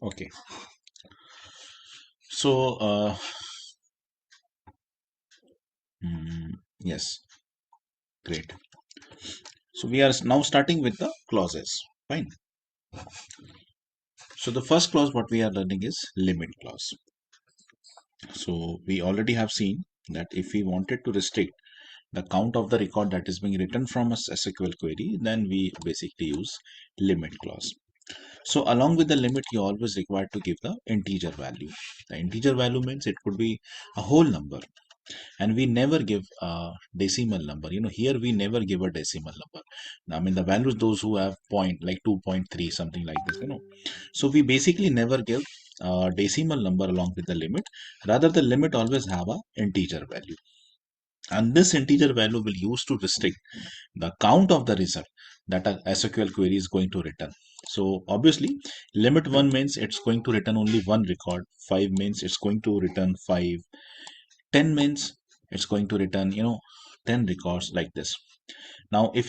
Okay. So yes, great. So we are now starting with the clauses. Fine. So the first clause what we are learning is limit clause. So we already have seen that if we wanted to restrict the count of the record that is being written from a SQL query, then we basically use limit clause. So along with the limit, you always required to give the integer value. The integer value means it could be a whole number, and we never give a decimal number. Here we never give a decimal number. I mean, the values those who have point like 2.3 something like this. So we basically never give a decimal number along with the limit. Rather, the limit always have a integer value, and this integer value will use to restrict the count of the result that a SQL query is going to return. So obviously, limit 1 means it's going to return only one record, 5 means it's going to return 5, 10 means it's going to return 10 records like this. Now if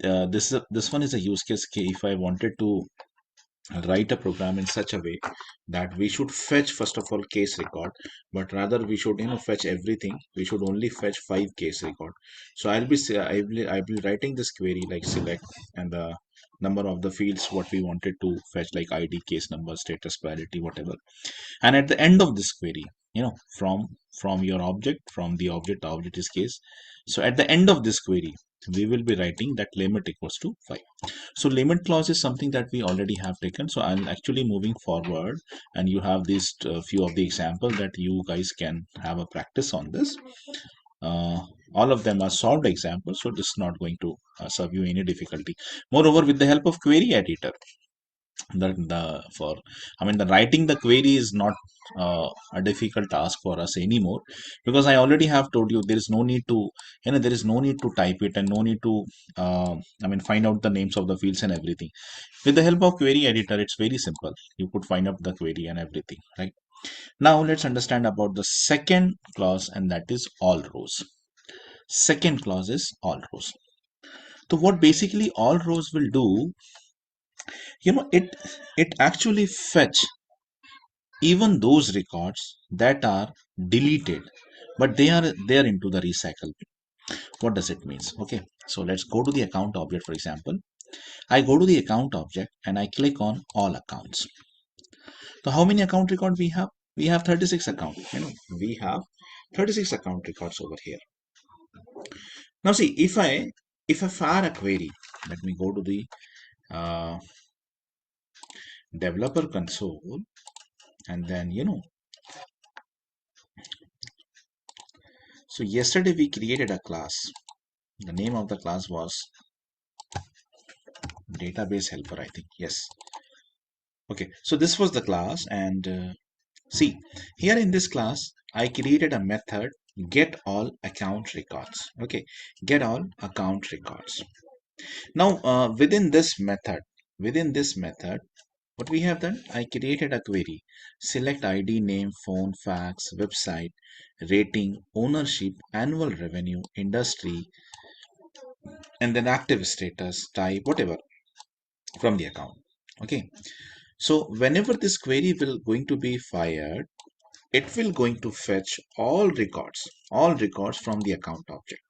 this one is a use case. If I wanted to write a program in such a way that we should fetch first of all case record, but rather we should fetch everything. We should only fetch 5 case record. So I'll be writing this query like select and the number of the fields what we wanted to fetch, like ID, case number, status, priority, whatever. And at the end of this query, from your object, from the object is case. So at the end of this query, we will be writing that limit equals to 5. So limit clause is something that we already have taken. So I'm actually moving forward, and you have these few of the examples that you guys can have a practice on this. uh, all of them are solved examples, so this is not going to serve you any difficulty. Moreover, with the help of query editor, the writing the query is not a difficult task for us anymore, because I already have told you there is no need to there is no need to type it, and no need to find out the names of the fields and everything. With the help of query editor, it's very simple. You could find out the query and everything, right? Now let's understand about the second clause, and that is all rows. Second clause is all rows. So what basically all rows will do, it actually fetch even those records that are deleted, but they are into the recycle bin. What does it means? Okay, so let's go to the account object. For example, I go to the account object and I click on all accounts. So how many account records we have? We have 36 accounts. We have 36 account records over here. Now see, if I fire a query, let me go to the uh, developer console, and then so yesterday we created a class. The name of the class was database helper, I think. Yes. Okay, so this was the class, and see, here in this class I created a method get all account records. Okay, get all account records. Now within this method, what we have done, I created a query: select ID, name, phone, fax, website, rating, ownership, annual revenue, industry, and then active status, type, whatever, from the account. Okay, so whenever this query will going to be fired, it will going to fetch all records from the account object.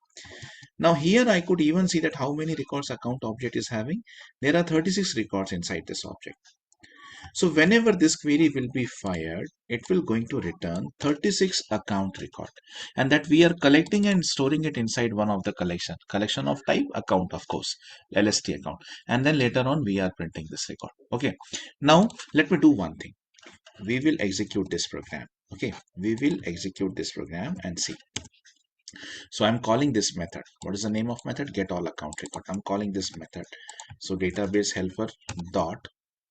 Now here I could even see that how many records account object is having. There are 36 records inside this object. So whenever this query will be fired, it will going to return 36 account record, and that we are collecting and storing it inside one of the collection of type account, of course, LST account. And then later on we are printing this record. Okay, now let me do one thing. We will execute this program. Okay, we will execute this program and see. So I'm calling this method. What is the name of method? Get all account record. I'm calling this method. So database helper dot.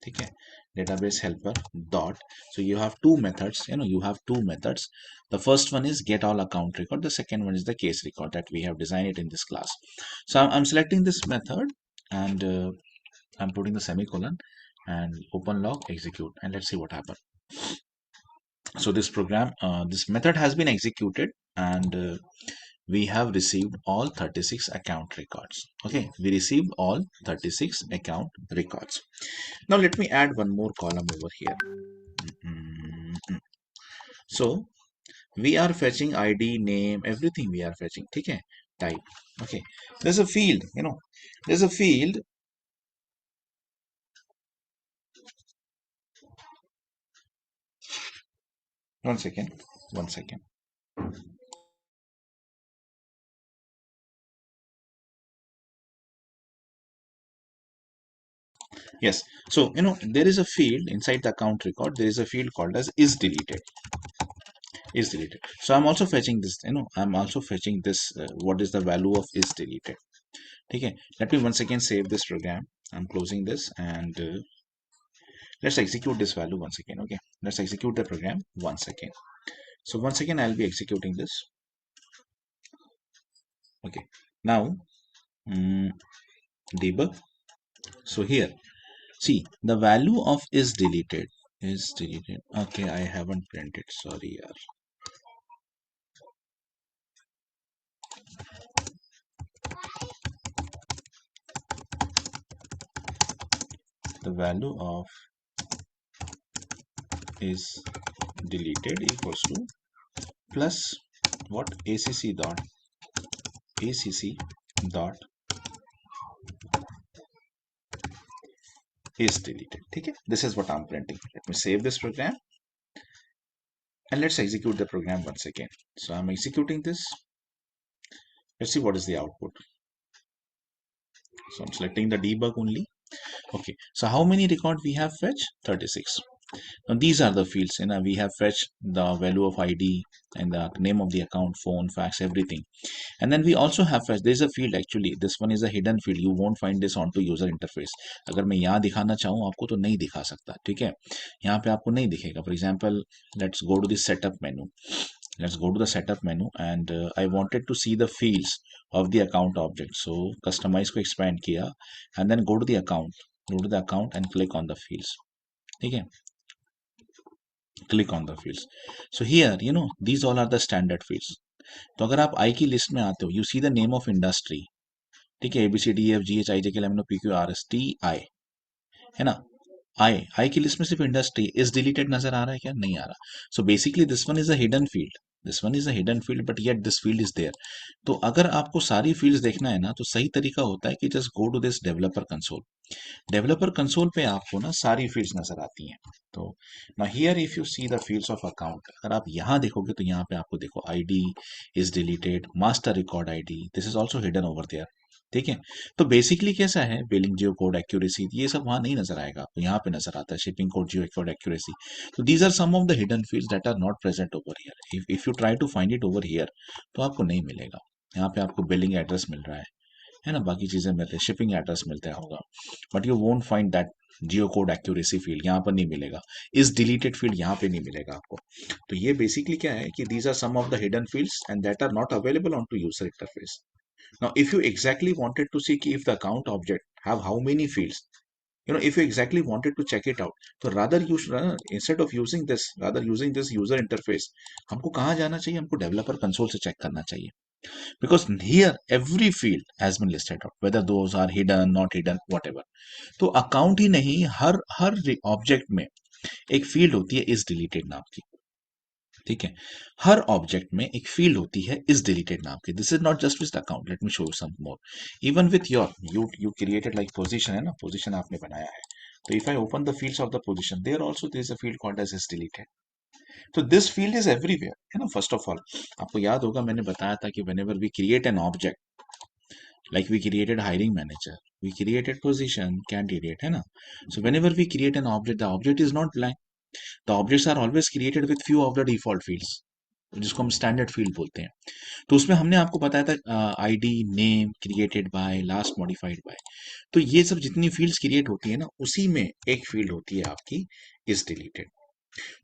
Okay, database helper dot. So you have two methods. You have two methods. The first one is get all account record. The second one is the case record that we have designed it in this class. So I'm selecting this method, and I'm putting the semicolon and open log execute, and let's see what happens. So this program, this method has been executed, and we have received all 36 account records. Okay, we received all 36 account records. Now let me add one more column over here. So we are fetching ID, name, everything we are fetching. Okay, type. Okay, there's a field, there's a field. One second, one second. Yes, so there is a field inside the account record. There is a field called as is deleted. Is deleted. So I'm also fetching this. I'm also fetching this. What is the value of is deleted? Okay, let me once again save this program. I'm closing this and let's execute this value once again. Okay, let's execute the program once again. So once again, I'll be executing this. Okay, now debug. So here, see the value of is deleted. Is deleted. Okay, I haven't printed. Sorry, yaar. The value of is deleted equals to plus what acc dot is deleted. Okay, this is what I'm printing. Let me save this program and let's execute the program once again. So I'm executing this. Let's see what is the output. So I'm selecting the debug only. Okay, so how many records we have fetched? 36. Now these are the fields. We have fetched the value of ID and the name of the account, phone, fax, everything. And then we also have fetched. There is a field actually. This one is a hidden field. You won't find this onto user interface. अगर मैं यहाँ दिखाना चाहूँ आपको तो नहीं दिखा सकता. ठीक है, यहाँ पे आपको नहीं दिखेगा. For example, let's go to the setup menu. Let's go to the setup menu and I wanted to see the fields of the account object. So customize को expand किया and then go to the account. Go to the account and click on the fields. ठीक है, click on the fields. So here these all are the standard fields. तो अगर आप आई की list में आते हो, you see the name of industry. ठीक है, ABCDEFGHIJKLMNOPQRST आई है ना. आई की लिस्ट में सिर्फ इंडस्ट्री इज डिलीटेड नजर आ रहा है क्या? नहीं आ रहा. So basically this one is a hidden field. This one is a hidden field but yet this field is there. तो अगर आपको सारी फील्ड्स देखना है ना, तो सही तरीका होता है कि just go to this developer console. Developer console पे आपको ना सारी फील्ड्स नजर आती हैं. तो ना here if you see the fields of account, अगर आप यहाँ देखोगे तो यहाँ पे आपको देखो ID is deleted, master record ID, this is also hidden over there. ठीक है, तो बेसिकली कैसा है, बिलिंग जियो कोड एक्यूरेसी, ये सब वहां नहीं नजर आएगा आपको, यहाँ पे नजर आता है shipping code geo code accuracy. तो these are some of the hidden fields that are not present over here. If you try to find it over here तो आपको नहीं मिलेगा. यहाँ पे आपको बिलिंग एड्रेस मिल रहा है ना, बाकी चीजें मिलते हैं, शिपिंग एड्रेस मिलता होगा, but you won't find that Jio code accuracy field यहाँ पर नहीं मिलेगा. इस डिलीटेड फील्ड यहाँ पे नहीं मिलेगा आपको. तो ये बेसिकली क्या है कि these are some of the hidden fields and that are not available on to user interface. Now, if you exactly wanted to see if the account object have how many fields, if you exactly wanted to check it out, so rather you should, instead of using this, rather using this user interface, हमको कहाँ जाना चाहिए? हमको developer console से check करना चाहिए. Because here every field has been listed out, whether those are hidden, not hidden, whatever. तो account ही नहीं, हर ऑब्जेक्ट में एक फील्ड होती है इस डिलीटेड नाम की. ठीक है, हर ऑब्जेक्ट में एक फील्ड होती है इस डिलीटेड नाम की. This is not just with account. Let me show you some more. Even with your you created like position है ना, पोजीशन आपने बनाया है. तो if I open the fields of the position, there also there is a field called as is deleted. तो this field is everywhere है ना. First of all आपको याद होगा मैंने बताया था कि whenever we create an object, like we created hiring manager, we created position candidate है ना. So whenever we create an object, the object is not blank. The objects are always created with few of the default fields, जिसको हम standard field बोलते हैं. तो उसमें हमने आपको बताया था ID, name, created by, last modified by. तो ये सब जितनी फील्ड्स क्रिएट होती है ना, उसी में एक फील्ड होती है आपकी इज डिलीटेड.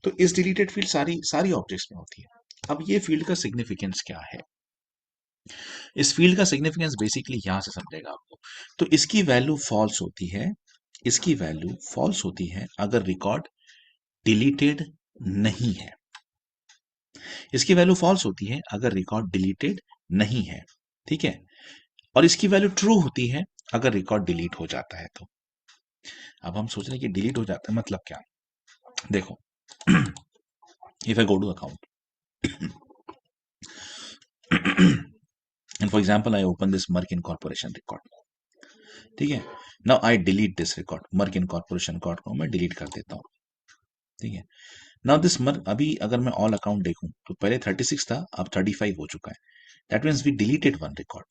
तो इज डिलीटेड फील्ड सारी सारी ऑब्जेक्ट्स में होती है. अब ये फील्ड का सिग्निफिकेंस क्या है? इस फील्ड का सिग्निफिकेंस बेसिकली यहां से समझेगा आपको. तो इसकी वैल्यू फॉल्स होती है, इसकी वैल्यू फॉल्स होती है अगर रिकॉर्ड डिलीटेड नहीं है. इसकी वैल्यू फॉल्स होती है अगर रिकॉर्ड डिलीटेड नहीं है, ठीक है। और इसकी वैल्यू ट्रू होती है अगर रिकॉर्ड डिलीट हो जाता है तो। अब हम सोच रहे हैं कि डिलीट हो जाता है मतलब क्या, देखो if I go to account and for example I open this Merck Incorporation record, ठीक है। Now I delete this record, Merck incorporation record को मैं डिलीट कर देता हूँ, ठीक है। नाउ दिस मर्क, अभी अगर मैं ऑल अकाउंट देखूं तो पहले 36 था, अब 35 हो चुका है। That means we deleted one record.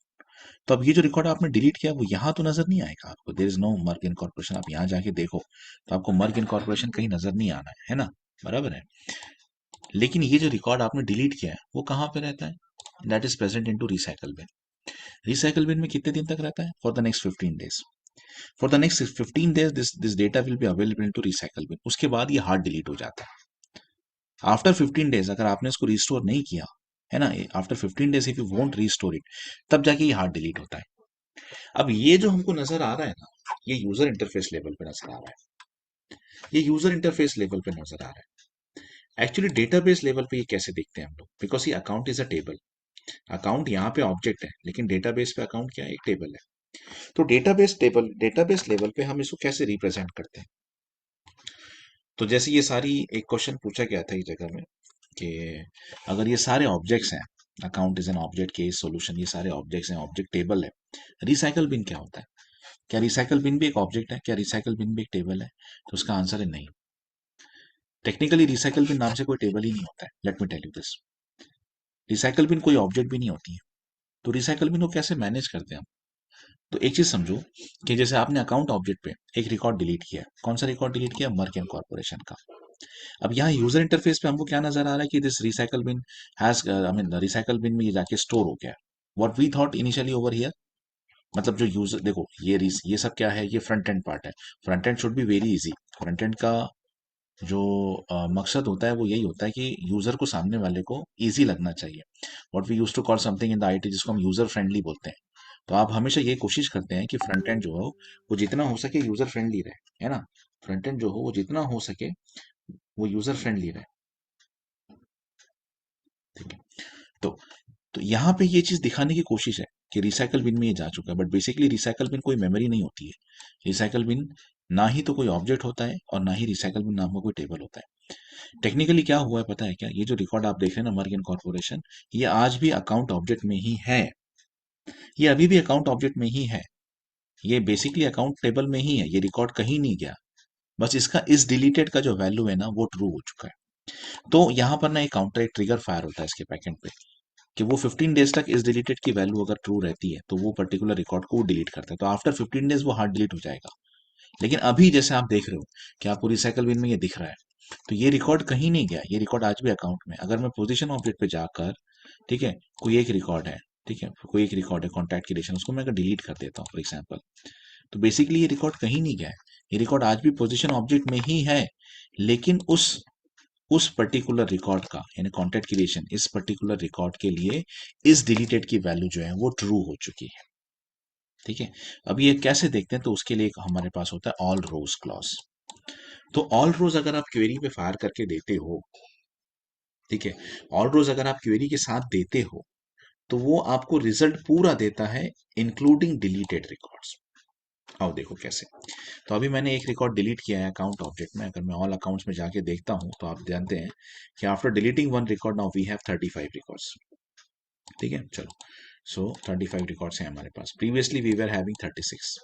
तो अब ये जो रिकॉर्ड आपने डिलीट किया वो यहाँ तो नजर नहीं आएगा आपको, there is no Merck incorporation. आप यहाँ जाके देखो तो आपको मर्क इनकॉर्पोरेशन कहीं नजर नहीं आना है ना, बराबर है। लेकिन ये जो रिकॉर्ड आपने डिलीट किया है वो कहाँ पे रहता है, that is present in to recycle bin. Recycle bin में कितने दिन तक रहता है, for the next 15 days। For the next 15 days this data will be available to recycle bin. उसके बाद ये हार्ड डिलीट हो जाता है। आफ्टर 15 days अगर आपने इसको रिस्टोर नहीं किया है ना, after 15 days if you won't restore it, तब जाके ये हार्ड डिलीट होता है। अब ये जो हमको नजर आ रहा है ना, ये यूजर इंटरफेस लेवल पे नजर आ रहा है, ये यूजर इंटरफेस लेवल पे नजर आ रहा है। एक्चुअली डेटाबेस लेवल पे ये कैसे देखते हैं हम लोग, बिकॉज ये account is a table. Account यहाँ पे ऑब्जेक्ट है, लेकिन डेटाबेस पे अकाउंट क्या है, एक टेबल है। तो डेटाबेस लेवल पे हम इसको कैसे रिप्रेजेंट करते हैं। तो जैसे ये सारी, एक क्वेश्चन पूछा गया था इस जगह में कि अगर ये सारे ऑब्जेक्ट्स हैं, account is an object, case solution, ये सारे ऑब्जेक्ट्स हैं, ऑब्जेक्ट टेबल है, रिसाइकल बिन क्या होता है, क्या रिसाइकल बिन भी एक ऑब्जेक्ट है, क्या रिसाइकल बिन भी एक टेबल है। तो उसका आंसर है नहीं। टेक्निकली रिसाइकल बिन नाम से कोई टेबल ही नहीं होता है, let me tell you this. Recycle bin कोई ऑब्जेक्ट भी नहीं होती है। तो रिसाइकल बिन को कैसे मैनेज करते हैं हम। तो एक चीज समझो कि जैसे आपने अकाउंट ऑब्जेक्ट पे एक रिकॉर्ड डिलीट किया, कौन सा रिकॉर्ड डिलीट किया, मर्क एंड कॉर्पोरेशन का। अब यहाँ यूजर इंटरफेस पे हमको क्या नजर आ रहा है कि this recycle bin has, I mean recycle bin में ये जाके स्टोर हो गया। What we thought initially over here, मतलब जो यूजर, देखो ये सब क्या है, ये फ्रंट एंड पार्ट है। Front end should be very easy. Front end का जो मकसद होता है वो यही होता है कि यूजर को, सामने वाले को इजी लगना चाहिए। What we use to call something in the IT, जिसको हम यूजर फ्रेंडली बोलते हैं। तो आप हमेशा ये कोशिश करते हैं कि फ्रंट एंड जो हो वो जितना हो सके यूजर फ्रेंडली रहे, है ना। फ्रंट एंड जो हो वो जितना हो सके वो यूजर फ्रेंडली रहे, ठीक है। तो तो यहाँ पे ये चीज दिखाने की कोशिश है कि रिसाइकल बिन में ये जा चुका है, बट बेसिकली रिसाइकल बिन कोई मेमोरी नहीं होती है। रिसाइकल बिन ना ही तो कोई ऑब्जेक्ट होता है और ना ही रिसाइकल बिन नाम का कोई टेबल होता है। टेक्निकली क्या हुआ है पता है क्या, ये जो रिकॉर्ड आप देख रहे हैं ना, मर्ग कॉर्पोरेशन, ये आज भी अकाउंट ऑब्जेक्ट में ही है। ये अभी भी अकाउंट ऑब्जेक्ट में ही है। ये बेसिकली अकाउंट टेबल में ही है, ये रिकॉर्ड कहीं नहीं गया। बस इसका इस डिलीटेड का जो वैल्यू है ना वो ट्रू हो चुका है। तो यहाँ पर ना एक काउंटर, एक ट्रिगर फायर होता है इसके बैकएंड पे, कि वो 15 days तक इस डिलीटेड की वैल्यू अगर ट्रू रहती है तो वो पर्टिकुलर रिकॉर्ड को डिलीट करता है। तो आफ्टर 15 days वो हार्ड डिलीट हो जाएगा। लेकिन अभी जैसे आप देख रहे हो कि आपको रिसाइकल बिन में ये दिख रहा है, तो ये रिकॉर्ड कहीं नहीं गया, ये रिकॉर्ड आज भी अकाउंट में। अगर मैं पोजीशन ऑब्जेक्ट पे जाकर, ठीक है, कोई एक रिकॉर्ड है, ठीक है, कोई एक रिकॉर्ड है कॉन्टैक्ट की रिलेशन, उसको मैं अगर डिलीट कर देता हूँ फॉर एग्जाम्पल, तो बेसिकली ये रिकॉर्ड कहीं नहीं गया है। ये रिकॉर्ड आज भी पोजीशन ऑब्जेक्ट में ही है। लेकिन उस पर्टिकुलर रिकॉर्ड का, यानी कॉन्टैक्ट क्रिएशन, इस पर्टिकुलर रिकॉर्ड के लिए इस डिलीटेड की वैल्यू जो है वो ट्रू हो चुकी है, ठीक है। अब ये कैसे देखते हैं, तो उसके लिए एक हमारे पास होता है ऑल रोज क्लॉज। तो ऑल रोज अगर आप क्वेरी पे फायर करके देते हो, ठीक है, ऑल रोज अगर आप क्वेरी के साथ देते हो तो वो आपको रिजल्ट पूरा देता है, इंक्लूडिंग डिलीटेड रिकॉर्ड्स। आओ देखो कैसे। तो अभी मैंने एक रिकॉर्ड डिलीट किया है अकाउंट ऑब्जेक्ट में। अगर मैं ऑल अकाउंट्स में जाके देखता हूं तो आप जानते हैं कि after deleting one record now we have 35 records, ठीक है। चलो, सो 35 रिकॉर्ड्स हैं हमारे पास। Previously we were having 36,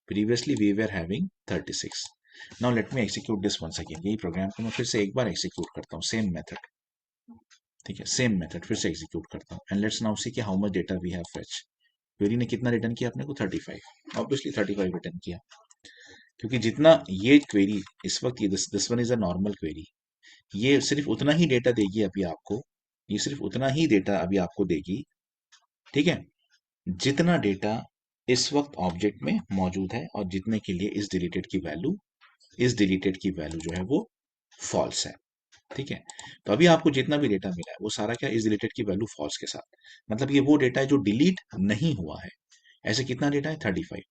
previously we were having 36। Now let me execute this once again. यही प्रोग्राम को मैं फिर से एक बार एग्जीक्यूट करता हूँ, सेम मेथड, ठीक है, सेम मेथड फिर से एग्जीक्यूट करता हूँ। एंड लेट्स नाउ सी कि how much data we have fetch. Query ने कितना रिटर्न किया अपने को, 35। ऑब्वियसली 35 रिटर्न किया, क्योंकि जितना ये क्वेरी इस वक्त, ये this one is a normal query, ये सिर्फ उतना ही डेटा देगी अभी आपको, ये सिर्फ उतना ही डेटा अभी आपको देगी, ठीक है, जितना डेटा इस वक्त ऑब्जेक्ट में मौजूद है और जितने के लिए इस डिलीटेड की वैल्यू जो है वो फॉल्स है, ठीक है। तो अभी आपको जितना भी डेटा मिला है वो सारा क्या, इस डिलीटेड की वैल्यू फॉल्स के साथ, मतलब ये वो डेटा है जो डिलीट नहीं हुआ है। ऐसे कितना डेटा है, 35।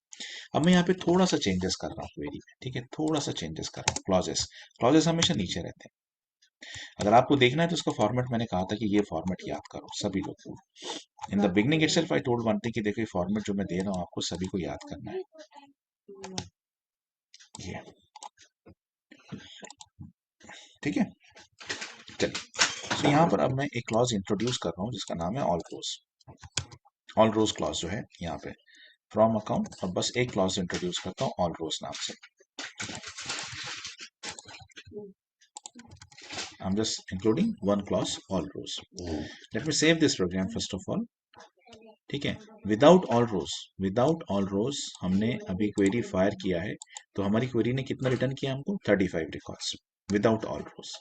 अब मैं यहाँ पे थोड़ा सा चेंजेस कर रहा हूँ क्वेरी में, ठीक है, थोड़ा सा चेंजेस कर रहा हूँ। क्लॉजेस, क्लॉजेस हमेशा नीचे रहते हैं, अगर आपको देखना है तो इसका फॉर्मेट मैंने कहा था कि ये फॉर्मेट याद करो सभी लोग। In the beginning itself I told one thing कि देखो ये फॉर्मेट जो मैं दे रहा हूँ आपको सभी को याद करना है। ये ठीक है। चलिए, तो यहाँ पर अब मैं एक क्लॉज इंट्रोड्यूस कर रहा हूँ जिसका नाम है ऑल रोज। ऑल रोज क्लॉज जो है यहाँ पे फ्रॉम अकाउंट, और बस एक क्लॉज इंट्रोड्यूस करता हूँ ऑल रोज नाम से। I'm just including one clause all rows. Let me save this program first of all. ठीक है। विदाउट ऑल रोज, विदाउट ऑल रोज हमने अभी क्वेरी फायर किया है, तो हमारी क्वेरी ने कितना रिटर्न किया हमको 35 रिकॉर्ड्स विदाउट ऑल रोज।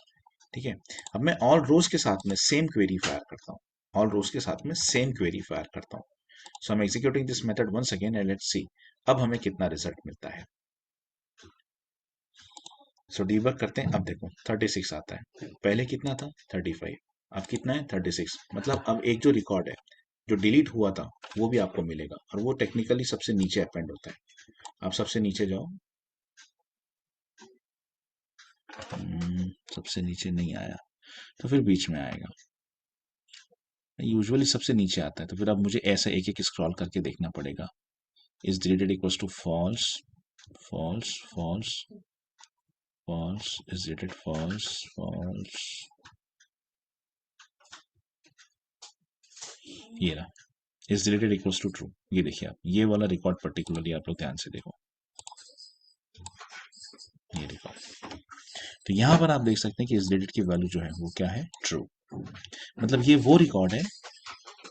ठीक है। अब मैं ऑल रोज के साथ में सेम क्वेरी फायर करता हूँ, ऑल रोज के साथ में सेम क्वेरी फायर करता हूँ। So I am executing this method once again and let's see अब हमें कितना रिजल्ट मिलता है। सो डीबग करते हैं। अब देखो 36 आता है, पहले कितना था 35, अब कितना है 36। मतलब अब एक जो रिकॉर्ड है जो डिलीट हुआ था वो भी आपको मिलेगा, और वो टेक्निकली सबसे नीचे अपेंड होता है। आप सबसे नीचे जाओ। सबसे नीचे नहीं आया तो फिर बीच में आएगा, यूजुअली सबसे नीचे आता है, तो फिर अब मुझे ऐसे एक एक स्क्रॉल करके देखना पड़ेगा। Is deleted equals to false, false, false, false, is deleted false, false, ये रहा is deleted equals to true. ये देखिए आप, ये वाला रिकॉर्ड पर्टिकुलरली आप लोग ध्यान से देखो, ये रिकॉर्ड। तो यहां पर आप देख सकते हैं कि इस डिलीट की वैल्यू जो है वो क्या है, ट्रू। मतलब ये वो रिकॉर्ड है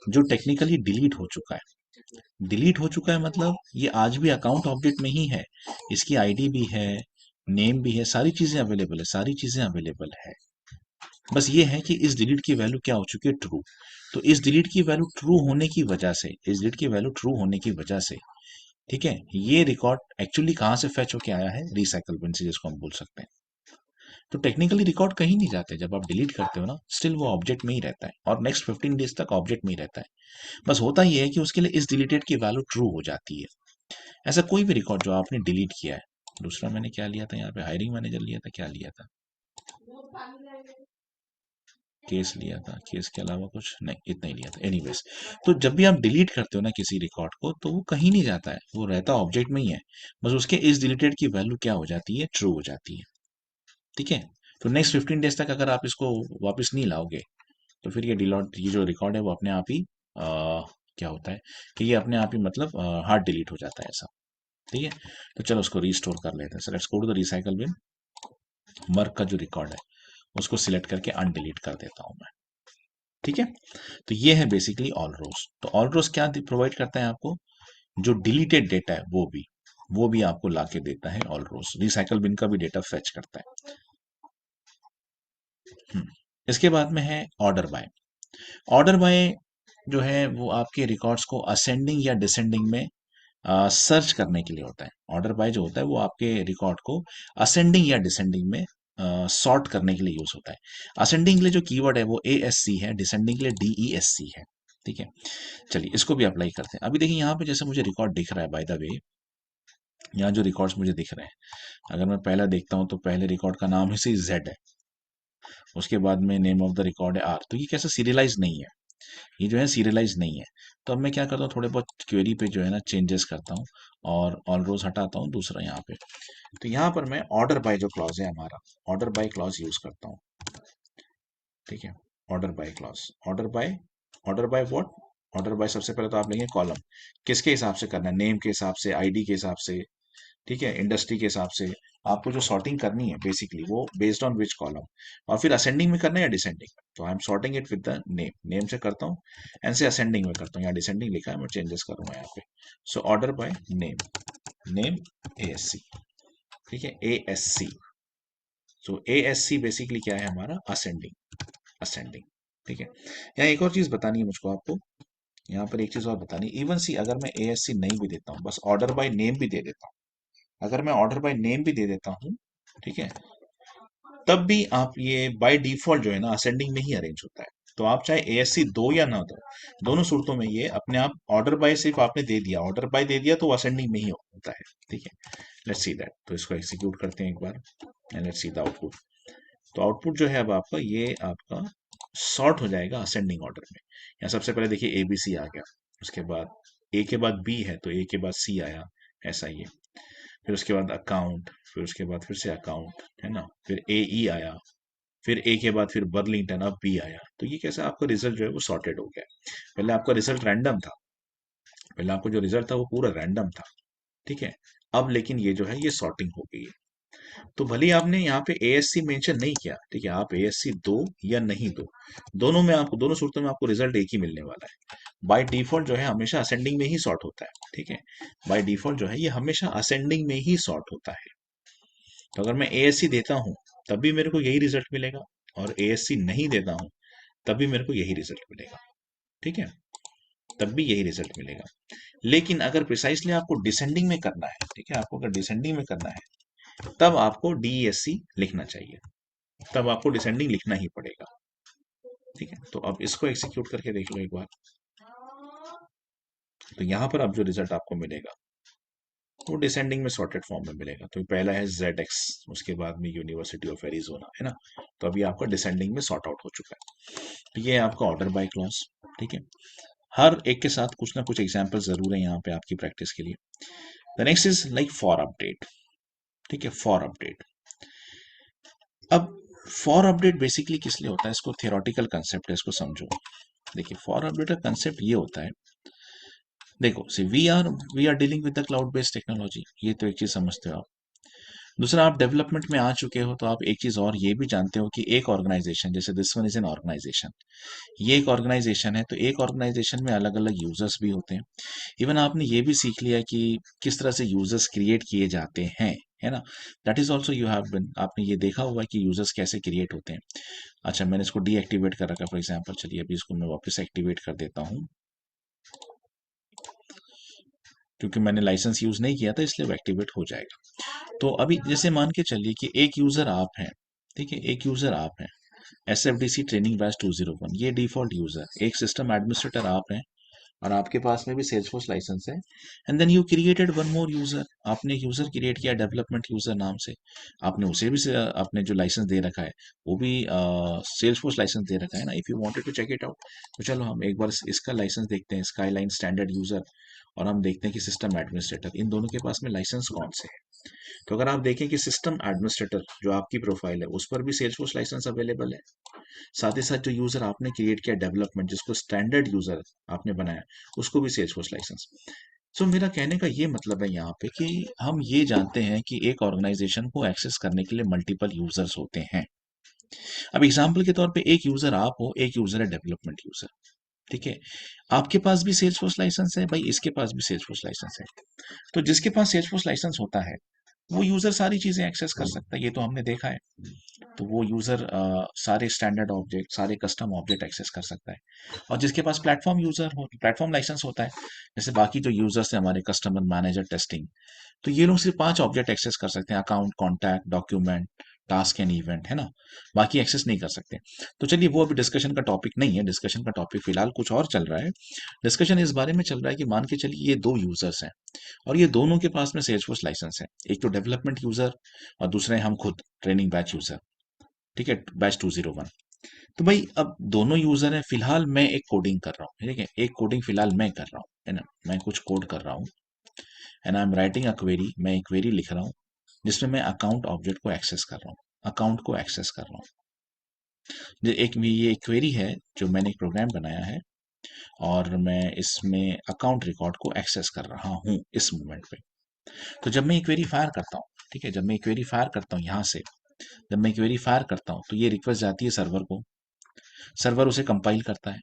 जो टेक्निकली डिलीट हो चुका है। डिलीट हो चुका है मतलब ये आज भी अकाउंट ऑब्जेक्ट में ही है, इसकी आईडी भी है, नेम भी है, सारी चीजें अवेलेबल है, सारी चीजें अवेलेबल है। बस ये है कि इस डिलीट की वैल्यू क्या हो चुकी है, ट्रू। तो इस डिलीट की वैल्यू ट्रू होने की वजह से, इस डिलीट की वैल्यू ट्रू होने की वजह से, ठीक है, ये रिकॉर्ड एक्चुअली कहां से फेच होके आया है, रिसाइकल बिन से, जिसको हम बोल सकते हैं। तो टेक्निकली रिकॉर्ड कहीं नहीं जाते, जब आप डिलीट करते हो ना स्टिल वो ऑब्जेक्ट में ही रहता है, और नेक्स्ट 15 डेज तक ऑब्जेक्ट में ही रहता है। बस होता ही है कि उसके लिए इस डिलीटेड की वैल्यू ट्रू हो जाती है। ऐसा कोई भी रिकॉर्ड जो आपने डिलीट किया है। दूसरा मैंने क्या लिया था यहाँ पे, हायरिंग मैनेजर लिया था, क्या लिया था, केस लिया था, केस के अलावा कुछ नहीं, इतना ही लिया था। एनीवेज, तो जब भी आप डिलीट करते हो ना किसी रिकॉर्ड को, तो वो कहीं नहीं जाता है, वो रहता ऑब्जेक्ट में ही है। बस उसके इस डिलीटेड की वैल्यू क्या हो जाती है, ट्रू हो जाती है। ठीक है। तो नेक्स्ट 15 डेज तक अगर आप इसको वापस नहीं लाओगे तो फिर ये डिलीट, ये जो रिकॉर्ड है वो अपने आप ही क्या होता है कि ये अपने आप ही मतलब हार्ड डिलीट हो जाता है ऐसा। ठीक है। तो चलो उसको रीस्टोर कर लेते हैं। So let's go to the recycle bin. Merck का जो रिकॉर्ड है उसको सिलेक्ट करके अनडिलीट कर देता हूं मैं। ठीक है। तो ये है बेसिकली ऑल रोज। तो ऑल रोज क्या प्रोवाइड करता है आपको, जो डिलीटेड डेटा है वो भी आपको लाके देता है ऑल रोज। रिसाइकल बिन का भी डेटा फेच करता है। इसके बाद में है ऑर्डर बाय। ऑर्डर बाय जो है वो आपके रिकॉर्ड्स को असेंडिंग या डिसेंडिंग में सर्च करने के लिए होता है। ऑर्डर बाय जो होता है वो आपके रिकॉर्ड को असेंडिंग या डिसेंडिंग में सॉर्ट करने के लिए यूज होता है। असेंडिंग के लिए जो कीवर्ड है वो ASC है, डिसेंडिंग के लिए DESC है। ठीक है। चलिए इसको भी अप्लाई करते हैं। अभी देखिए यहाँ पे जैसे मुझे रिकॉर्ड दिख रहा है, बाय द वे यहाँ जो रिकॉर्ड्स मुझे दिख रहे हैं, अगर मैं पहला देखता हूँ तो पहले रिकॉर्ड का नाम ही Z है, उसके बाद में नेम ऑफ द रिकॉर्ड है R। तो ये कैसे सीरियलाइज नहीं है, ये जो है सीरियलाइज नहीं है। तो अब मैं क्या करता हूँ, थोड़े बहुत क्वेरी पे जो है ना चेंजेस करता हूँ, और ऑल रोज हटाता हूँ दूसरा यहाँ पे। तो यहाँ पर मैं ऑर्डर बाय जो क्लॉज है हमारा, ऑर्डर बाय क्लॉज यूज करता हूँ। ठीक है। Order by clause, order by, order by what, order by सबसे पहले तो आप लेंगे कॉलम, किसके हिसाब से करना है, नेम के हिसाब से, आईडी के हिसाब से, ठीक है, इंडस्ट्री के हिसाब से। आपको जो सॉर्टिंग करनी है बेसिकली वो बेस्ड ऑन विच कॉलम, और फिर असेंडिंग में करना है या डिसेंडिंग। तो I am sorting it with the name, name से करता हूँ, एंड से असेंडिंग में करता हूँ। यहाँ डिसेंडिंग लिखा है, मैं चेंजेस करूंगा यहाँ पे। So order by name, name ASC। ठीक है, ASC। सो ASC बेसिकली क्या है हमारा, असेंडिंग, असेंडिंग। ठीक है। यहाँ एक और चीज बतानी है मुझको आपको, यहाँ पर एक चीज और बतानी, इवन सी अगर मैं ASC नहीं भी देता हूँ, बस ऑर्डर बाय नेम भी दे देता हूँ, अगर मैं ऑर्डर बाय नेम भी दे देता हूँ, ठीक है, तब भी आप ये बाय डिफॉल्ट जो है ना असेंडिंग में ही अरेंज होता है। तो आप चाहे ASC दो या ना दो, दोनों सूरतों में ये अपने आप ऑर्डर बाय सिर्फ आपने दे दिया, ऑर्डर बाय दे दिया तो असेंडिंग में ही होता है। ठीक है। Let's see that. तो इसको एग्जीक्यूट करते हैं एक बार, and let's see the output. तो आउटपुट जो है अब आपका ये आपका सॉर्ट हो जाएगा असेंडिंग ऑर्डर में। यहाँ सबसे पहले देखिए ABC आ गया, उसके बाद A के बाद B है तो A के बाद C आया, ऐसा ही है। फिर उसके बाद अकाउंट, फिर उसके बाद फिर से अकाउंट, है ना, फिर AE आया, फिर A के बाद फिर बर्लिंगटन, अब B आया। तो ये कैसा आपका रिजल्ट जो है वो सॉर्टेड हो गया। पहले आपका रिजल्ट रैंडम था, पहले आपको जो रिजल्ट था वो पूरा रैंडम था, ठीक है। अब लेकिन ये जो है ये सॉर्टिंग हो गई है। तो भले ही आपने यहाँ पे ASC मेंशन नहीं किया, ठीक है, आप ASC दो या नहीं दो, दोनों में आपको, दोनों सूरतों में आपको रिजल्ट एक ही मिलने वाला है। बाय डिफॉल्ट जो है हमेशा असेंडिंग में ही सॉर्ट होता है, ठीक है। बाय डिफॉल्ट जो है ये हमेशा असेंडिंग में ही सॉर्ट होता है। तो अगर मैं ASC देता हूँ तब भी मेरे को यही रिजल्ट मिलेगा, और ASC नहीं देता हूँ तब भी मेरे को यही रिजल्ट मिलेगा, ठीक है, तब भी यही रिजल्ट मिलेगा। लेकिन अगर प्रिसाइसली आपको डिसेंडिंग में करना है, ठीक है, आपको अगर डिसेंडिंग में करना है तब आपको DESC लिखना चाहिए, तब आपको डिसेंडिंग लिखना ही पड़ेगा, ठीक है। तो अब इसको एग्जीक्यूट करके देख लो एक बार। तो यहाँ पर अब जो रिजल्ट आपको मिलेगा वो डिसेंडिंग में सॉर्टेड फॉर्म में मिलेगा। तो पहला है ZX, उसके बाद में यूनिवर्सिटी ऑफ एरिजोना, है ना। तो अभी आपका डिसेंडिंग में सॉर्ट आउट हो चुका है। तो ये है आपका ऑर्डर बाय क्लॉज, ठीक है। हर एक के साथ कुछ ना कुछ एग्जाम्पल जरूर है यहाँ पे आपकी प्रैक्टिस के लिए। The next is like for update, ठीक है, फॉर अपडेट। अब फॉर अपडेट बेसिकली किस लिए होता है, इसको थियोरेटिकल कंसेप्ट है, इसको समझो। देखिए फॉर अपडेट का कंसेप्ट ये होता है, देखो see we are dealing with the cloud based technology, ये तो एक चीज समझते हो आप। दूसरा, आप डेवलपमेंट में आ चुके हो तो आप एक चीज और ये भी जानते हो कि एक ऑर्गेनाइजेशन, जैसे this one is an organisation, ये एक ऑर्गेनाइजेशन है, तो एक ऑर्गेनाइजेशन में अलग अलग यूजर्स भी होते हैं। इवन आपने ये भी सीख लिया कि किस तरह से यूजर्स क्रिएट किए जाते हैं, है ना। That is also you have been, आपने ये देखा हुआ है कि यूजर्स कैसे क्रिएट होते हैं। अच्छा, मैंने इसको डीएक्टिवेट कर रखा है फॉर एग्जाम्पल, चलिए अभी इसको मैं वापस एक्टिवेट कर देता हूँ, क्योंकि मैंने लाइसेंस यूज नहीं किया था इसलिए वो एक्टिवेट हो जाएगा। तो अभी जैसे मान के चलिए कि एक यूजर आप हैं, ठीक है, एक यूजर आप हैं, SFDC ट्रेनिंग बैच 201, ये डिफॉल्ट यूजर, एक सिस्टम एडमिनिस्ट्रेटर आप हैं, और आपके पास में भी सेल्सफोर्स लाइसेंस है। And then you created one more user, आपने एक यूजर क्रिएट किया डेवलपमेंट यूजर नाम से, आपने उसे भी आपने जो लाइसेंस दे रखा है वो भी सेल्सफोर्स लाइसेंस दे रखा है ना। If you wanted to check it out, तो चलो हम एक बार इसका लाइसेंस देखते हैं, स्काईलाइन स्टैंडर्ड यूजर, और हम देखते हैं कि सिस्टम एडमिनिस्ट्रेटर, इन दोनों के पास में लाइसेंस कौन से है। तो अगर आप देखें कि सिस्टम एडमिनिस्ट्रेटर जो आपकी प्रोफाइल है उस पर भी सेल्सफोर्स लाइसेंस अवेलेबल है। साथ ही साथ जो यूजर आपने क्रिएट किया डेवलपमेंट, जिसको स्टैंडर्ड यूजर आपने बनाया, उसको भी सेल्सफोर्स लाइसेंस। सो मेरा कहने का ये मतलब है यहाँ पे कि हम ये जानते हैं कि एक ऑर्गेनाइजेशन को एक्सेस करने के लिए मल्टीपल यूजर्स होते हैं। अब एग्जाम्पल के तौर पे एक यूजर आप हो, एक यूजर है डेवलपमेंट यूजर, ठीक है। आपके पास भी सेल्सफोर्स लाइसेंस है भाई, इसके पास भी सेल्सफोर्स लाइसेंस है। तो जिसके पास सेल्सफोर्स लाइसेंस होता है वो यूजर सारी चीजें एक्सेस कर सकता है, ये तो हमने देखा है। तो वो यूजर सारे स्टैंडर्ड ऑब्जेक्ट, सारे कस्टम ऑब्जेक्ट एक्सेस कर सकता है। और जिसके पास प्लेटफॉर्म यूजर हो, प्लेटफॉर्म लाइसेंस होता है, जैसे बाकी जो यूजर्स हैं हमारे, कस्टमर, मैनेजर, टेस्टिंग, तो ये लोग सिर्फ 5 ऑब्जेक्ट एक्सेस कर सकते हैं, account, contact, document, task and event, है ना। बाकी एक्सेस नहीं कर सकते। तो चलिए वो अभी डिस्कशन का टॉपिक नहीं है, डिस्कशन का टॉपिक फिलहाल कुछ और चल रहा है। डिस्कशन इस बारे में चल रहा है कि मान के चलिए ये 2 यूजर्स हैं, और ये दोनों के पास में सेल्सफोर्स लाइसेंस है, एक तो डेवलपमेंट यूजर और दूसरा है हम खुद ट्रेनिंग बैच यूजर, ठीक है, बैच 201। तो भाई अब दोनों यूजर हैं, फिलहाल मैं एक कोडिंग कर रहा हूँ, ठीक है, एक कोडिंग फिलहाल मैं कर रहा हूँ, है ना, मैं कुछ कोड कर रहा हूँ, and I am writing a query, मैं एक क्वेरी लिख रहा हूँ जिसमें मैं अकाउंट ऑब्जेक्ट को एक्सेस कर रहा हूँ, अकाउंट को एक्सेस कर रहा हूँ। एक ये एक क्वेरी है जो मैंने एक प्रोग्राम बनाया है, और मैं इसमें अकाउंट रिकॉर्ड को एक्सेस कर रहा हूँ इस मोमेंट पे। तो जब मैं एक क्वेरी फायर करता हूँ, ठीक है, जब मैं एक क्वेरी फायर करता हूँ यहाँ से, जब मैं क्वेरी फायर करता हूँ तो ये रिक्वेस्ट जाती है सर्वर को, सर्वर उसे कंपाइल करता है,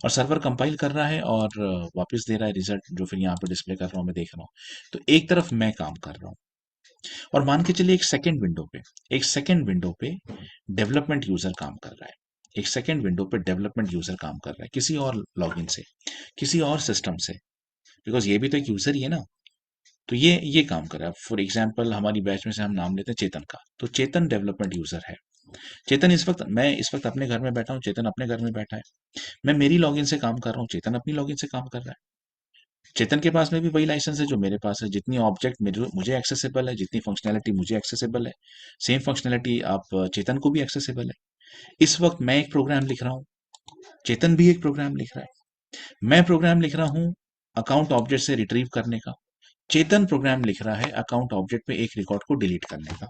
और सर्वर कंपाइल कर रहा है और वापस दे रहा है रिजल्ट, जो फिर यहाँ पे डिस्प्ले कर रहा हूँ, मैं देख रहा हूँ। तो एक तरफ मैं काम कर रहा हूँ, और मान के चलिए एक सेकंड विंडो पे डेवलपमेंट यूजर काम कर रहा है, एक सेकंड विंडो पे डेवलपमेंट यूजर काम कर रहा है किसी और लॉगिन से, किसी और सिस्टम से, बिकॉज ये भी तो एक यूजर ही है ना। तो ये काम कर रहा है। फॉर एग्जाम्पल हमारी बैच में से हम नाम लेते हैं चेतन का, तो चेतन डेवलपमेंट यूजर है। चेतन इस वक्त अपने घर में बैठा हूँ, चेतन अपने घर में बैठा है, मैं मेरी लॉगिन से काम कर रहा हूँ, चेतन अपनी लॉगिन से काम कर रहा है। चेतन के पास में भी वही लाइसेंस है जो मेरे पास है, जितनी ऑब्जेक्ट मेरे मुझे एक्सेसिबल है, जितनी फंक्शनैलिटी मुझे एक्सेसिबल है, सेम फंक्शनैलिटी आप चेतन को भी एक्सेसिबल है। इस वक्त मैं एक प्रोग्राम लिख रहा हूँ, चेतन भी एक प्रोग्राम लिख रहा है। मैं प्रोग्राम लिख रहा हूँ अकाउंट ऑब्जेक्ट से रिट्रीव करने का, चेतन प्रोग्राम लिख रहा है अकाउंट ऑब्जेक्ट पे एक रिकॉर्ड को डिलीट करने का।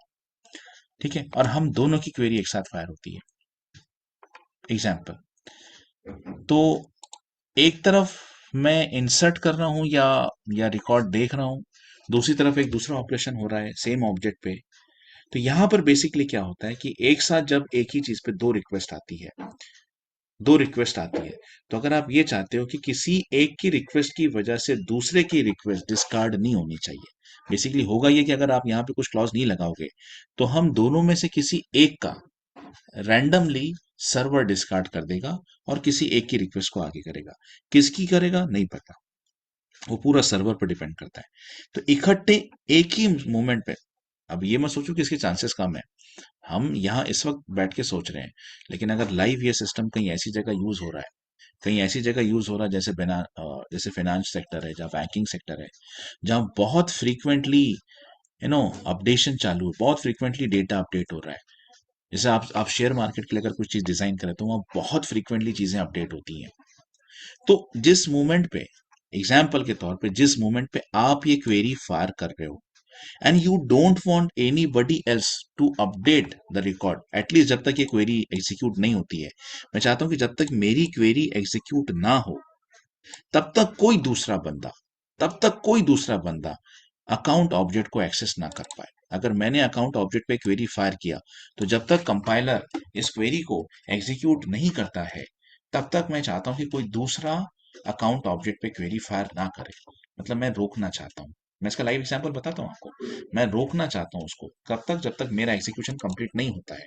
ठीक है, और हम दोनों की क्वेरी एक साथ फायर होती है। एग्जाम्पल, तो एक तरफ मैं इंसर्ट कर रहा हूं या रिकॉर्ड देख रहा हूं, दूसरी तरफ एक दूसरा ऑपरेशन हो रहा है सेम ऑब्जेक्ट पे। तो यहां पर बेसिकली क्या होता है कि एक साथ जब एक ही चीज पे दो रिक्वेस्ट आती है, तो अगर आप ये चाहते हो कि किसी एक की रिक्वेस्ट की वजह से दूसरे की रिक्वेस्ट डिस्कार्ड नहीं होनी चाहिए, बेसिकली होगा ये कि अगर आप यहाँ पे कुछ क्लॉज नहीं लगाओगे तो हम दोनों में से किसी एक का रैंडमली सर्वर डिस्कार्ड कर देगा और किसी एक की रिक्वेस्ट को आगे करेगा। किसकी करेगा नहीं पता, वो पूरा सर्वर पर डिपेंड करता है। तो इकट्ठे एक ही मोमेंट पे, अब ये मत सोचो कि इसके चांसेस कम है, हम यहाँ इस वक्त बैठ के सोच रहे हैं, लेकिन अगर लाइव ये सिस्टम कहीं ऐसी जगह यूज हो रहा है, कहीं ऐसी जगह यूज हो रहा है जैसे जैसे फाइनेंस सेक्टर है, जहाँ बैंकिंग सेक्टर है, जहाँ बहुत फ्रीक्वेंटली अपडेशन चालू है, बहुत फ्रीक्वेंटली डेटा अपडेट हो रहा है। जैसे आप शेयर मार्केट के लिए अगर कुछ चीज डिजाइन करें तो वहाँ बहुत फ्रीक्वेंटली चीजें अपडेट होती हैं। तो जिस मोमेंट पे, एग्जाम्पल के तौर पे, जिस मोमेंट पे आप ये क्वेरी फायर कर रहे हो and you don't want anybody else to update the record, at least जब तक ये क्वेरी एग्जीक्यूट नहीं होती है, मैं चाहता हूं कि जब तक मेरी क्वेरी एग्जीक्यूट ना हो तब तक कोई दूसरा बंदा तब तक कोई दूसरा बंदा अकाउंट ऑब्जेक्ट को एक्सेस ना कर पाए। अगर मैंने अकाउंट ऑब्जेक्ट पे क्वेरी फायर किया तो जब तक कंपाइलर इस क्वेरी को एग्जीक्यूट नहीं करता है तब तक मैं चाहता हूं कि कोई दूसरा अकाउंट ऑब्जेक्ट पे क्वेरी फायर ना करे। मतलब मैं रोकना चाहता हूं, मैं इसका लाइव एग्जांपल बताता हूं आपको, मैं रोकना चाहता हूं उसको कब तक, जब तक मेरा एग्जीक्यूशन कंप्लीट नहीं होता है।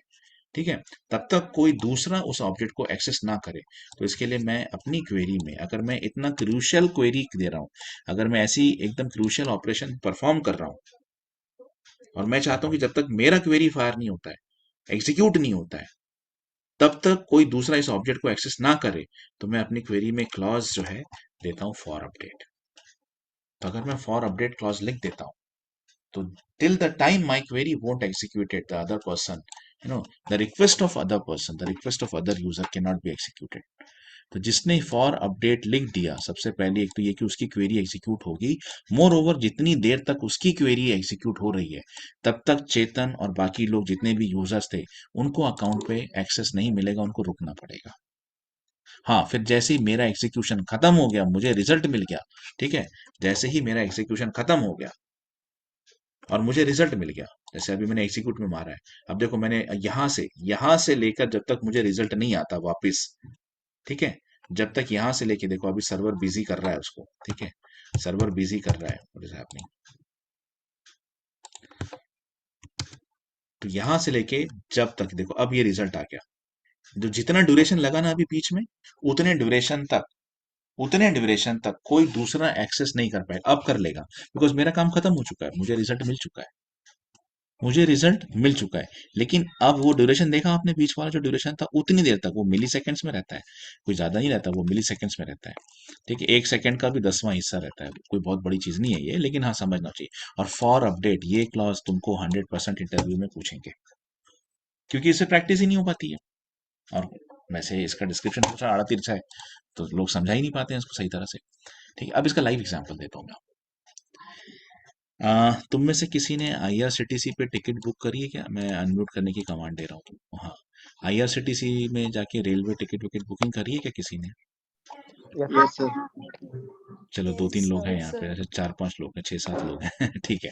ठीक है, तब तक कोई दूसरा उस ऑब्जेक्ट को एक्सेस ना करे। तो इसके लिए मैं अपनी क्वेरी में, अगर मैं इतना क्रूशियल क्वेरी दे रहा हूं, अगर मैं ऐसी एकदम क्रूशियल ऑपरेशन परफॉर्म कर रहा हूं और मैं चाहता हूं कि जब तक मेरा क्वेरी फायर नहीं होता है, एग्जीक्यूट नहीं होता है, तब तक कोई दूसरा इस ऑब्जेक्ट को एक्सेस ना करे, तो मैं अपनी क्वेरी में क्लॉज जो है देता हूं फॉर अपडेट। तो अगर मैं फॉर अपडेट क्लॉज लिख देता हूं तो till the time my query won't execute it, the other person, the request of other person, the request of other user cannot be executed। तो जिसने फॉर अपडेट लिख दिया, सबसे पहले एक तो ये कि उसकी क्वेरी एग्जीक्यूट होगी। मोर ओवर जितनी देर तक उसकी क्वेरी एग्जीक्यूट हो रही है तब तक चेतन और बाकी लोग जितने भी यूजर्स थे उनको अकाउंट पे एक्सेस नहीं मिलेगा, उनको रुकना पड़ेगा। हाँ, फिर जैसे ही मेरा एग्जीक्यूशन खत्म हो गया, मुझे रिजल्ट मिल गया। ठीक है, जैसे ही मेरा एग्जीक्यूशन खत्म हो गया और मुझे रिजल्ट मिल गया, जैसे अभी मैंने एग्जीक्यूट में मारा है, अब देखो मैंने यहां से लेकर जब तक मुझे रिजल्ट नहीं आता वापस, ठीक है, जब तक यहां से लेके, देखो अभी सर्वर बिजी कर रहा है उसको, ठीक है, सर्वर बिजी कर रहा है, व्हाट इज हैपनिंग। तो यहां से लेके जब तक देखो अब ये रिजल्ट आ गया, जो जितना ड्यूरेशन लगा ना अभी बीच में, उतने ड्यूरेशन तक उतने ड्यूरेशन तक कोई दूसरा एक्सेस नहीं कर पाएगा। अब कर लेगा, बिकॉज मेरा काम खत्म हो चुका है, मुझे रिजल्ट मिल चुका है। लेकिन अब वो ड्यूरेशन देखा आपने, बीच वाला जो ड्यूरेशन था, उतनी देर तक वो मिली सेकेंड्स में रहता है, कोई ज्यादा नहीं रहता, वो मिली सेकेंड्स में रहता है। ठीक है, एक सेकंड का भी 10वां हिस्सा रहता है, कोई बहुत बड़ी चीज नहीं है ये, लेकिन हाँ समझना चाहिए। और फॉर अपडेट ये क्लॉज तुमको 100% इंटरव्यू में पूछेंगे, क्योंकि इससे प्रैक्टिस ही नहीं हो पाती है। और वैसे इसका डिस्क्रिप्शन थोड़ा आड़ा तिरछा है, तो लोग समझा ही नहीं पाते हैं इसको सही तरह से। ठीक है, अब इसका लाइव एग्जाम्पल देता हूँ मैं। तुम में से किसी ने आईआरसीटीसी पे टिकट बुक करी है क्या? मैं अनम्यूट करने की कमांड दे रहा हूँ तुमको। हाँ, आईआरसीटीसी में जाके रेलवे टिकट विकेट बुकिंग करी है क्या किसी ने? Yes sir. चलो 2-3 लोग हैं सर यहाँ पे, सर ऐसे 4-5 लोग हैं, 6-7 लोग हैं ठीक है।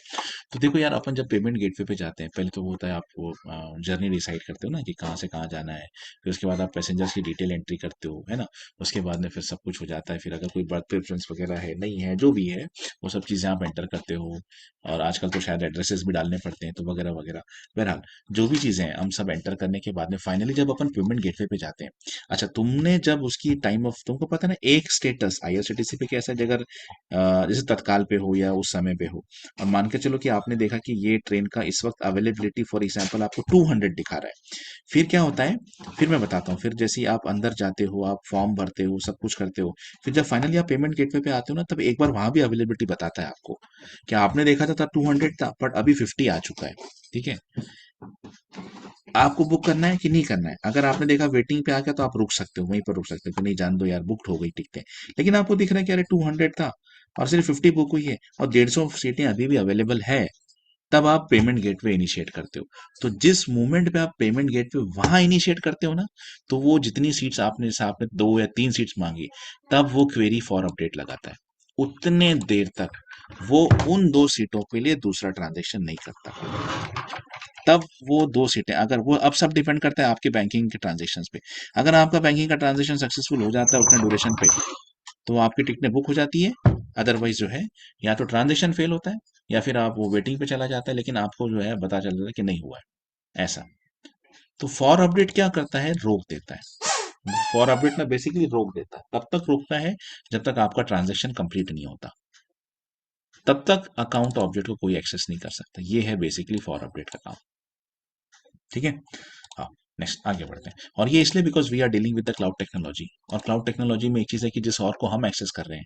तो देखो यार, अपन जब पेमेंट गेटवे पे जाते हैं, पहले तो वो होता है आपको जर्नी डिसाइड करते हो ना कि कहाँ से कहाँ जाना है, फिर उसके बाद आप पैसेंजर्स की डिटेल एंट्री करते हो, है ना। उसके बाद में फिर सब कुछ हो जाता है, फिर अगर कोई बर्थ प्रेफरेंस वगैरह है नहीं है, जो भी है वो सब चीज़ें आप एंटर करते हो। और आजकल तो शायद एड्रेसेस भी डालने पड़ते हैं, तो वगैरह वगैरह। बहरहाल, जो भी चीज़ें हैं हम सब एंटर करने के बाद में फाइनली जब अपन पेमेंट गेटवे पे जाते हैं, अच्छा तुमने जब उसकी टाइम ऑफ, तुमको पता है ना एक स्टेटस आईआरसीटीसी पे कैसा है, अगर जैसे तत्काल पे हो या उस समय पे हो, और मान के चलो कि आपने देखा कि ये ट्रेन का इस वक्त अवेलेबिलिटी फॉर एग्जांपल आपको 200 दिखा रहा है, फिर क्या होता है, फिर मैं बताता हूँ, फिर जैसे ही आप अंदर जाते हो, आप फॉर्म भरते हो, सब कुछ करते हो, फिर जब फाइनली आप पेमेंट गेटवे पे आते हो ना, तब एक बार वहां भी अवेलेबिलिटी बताता है आपको कि आपने देखा था तब 200 था बट अभी 50 आ चुका है। ठीक है, आपको बुक करना है कि नहीं करना है, अगर आपने देखा वेटिंग पे आ गया तो आप रुक सकते हो, वहीं पर रुक सकते हो कि नहीं जान दो यार, बुकड हो गई टिकटें। लेकिन आपको दिख रहा है कि अरे 200 था और सिर्फ 50 बुक हुई है और 150 सीटें अभी भी अवेलेबल है, तब आप पेमेंट गेटवे इनिशिएट करते हो। तो जिस मोमेंट पे आप पेमेंट गेटवे वहां इनिशिएट करते हो ना, तो वो जितनी सीट्स आपने 2 या 3 सीट्स मांगी, तब वो क्वेरी फॉर अपडेट लगाता है। उतने देर तक वो उन 2 सीटों के लिए दूसरा ट्रांजेक्शन नहीं करता। तब वो 2 सीटें, अगर वो, अब सब डिपेंड करता है आपके बैंकिंग के ट्रांजेक्शन पे। अगर आपका बैंकिंग का ट्रांजेक्शन सक्सेसफुल हो जाता है उतने ड्यूरेशन पे, तो आपकी टिकटें बुक हो जाती है। अदरवाइज जो है, या तो ट्रांजेक्शन फेल होता है या फिर आप वो वेटिंग पे चला जाता है, लेकिन आपको जो है पता चल जाता है कि नहीं हुआ है ऐसा। तो फॉर अपडेट क्या करता है, रोक देता है। फॉर अपडेट में बेसिकली रोक देता है, तब तक रोकता है जब तक आपका ट्रांजेक्शन कंप्लीट नहीं होता, तब तक अकाउंट ऑब्जेक्ट को कोई एक्सेस नहीं कर सकता। ये है बेसिकली फॉर अपडेट का काम। ठीक है, हाँ। नेक्स्ट आगे बढ़ते हैं, और ये इसलिए because we are dealing with the cloud technology, और क्लाउड टेक्नोलॉजी में एक चीज़ है कि जिस और को हम एक्सेस कर रहे हैं,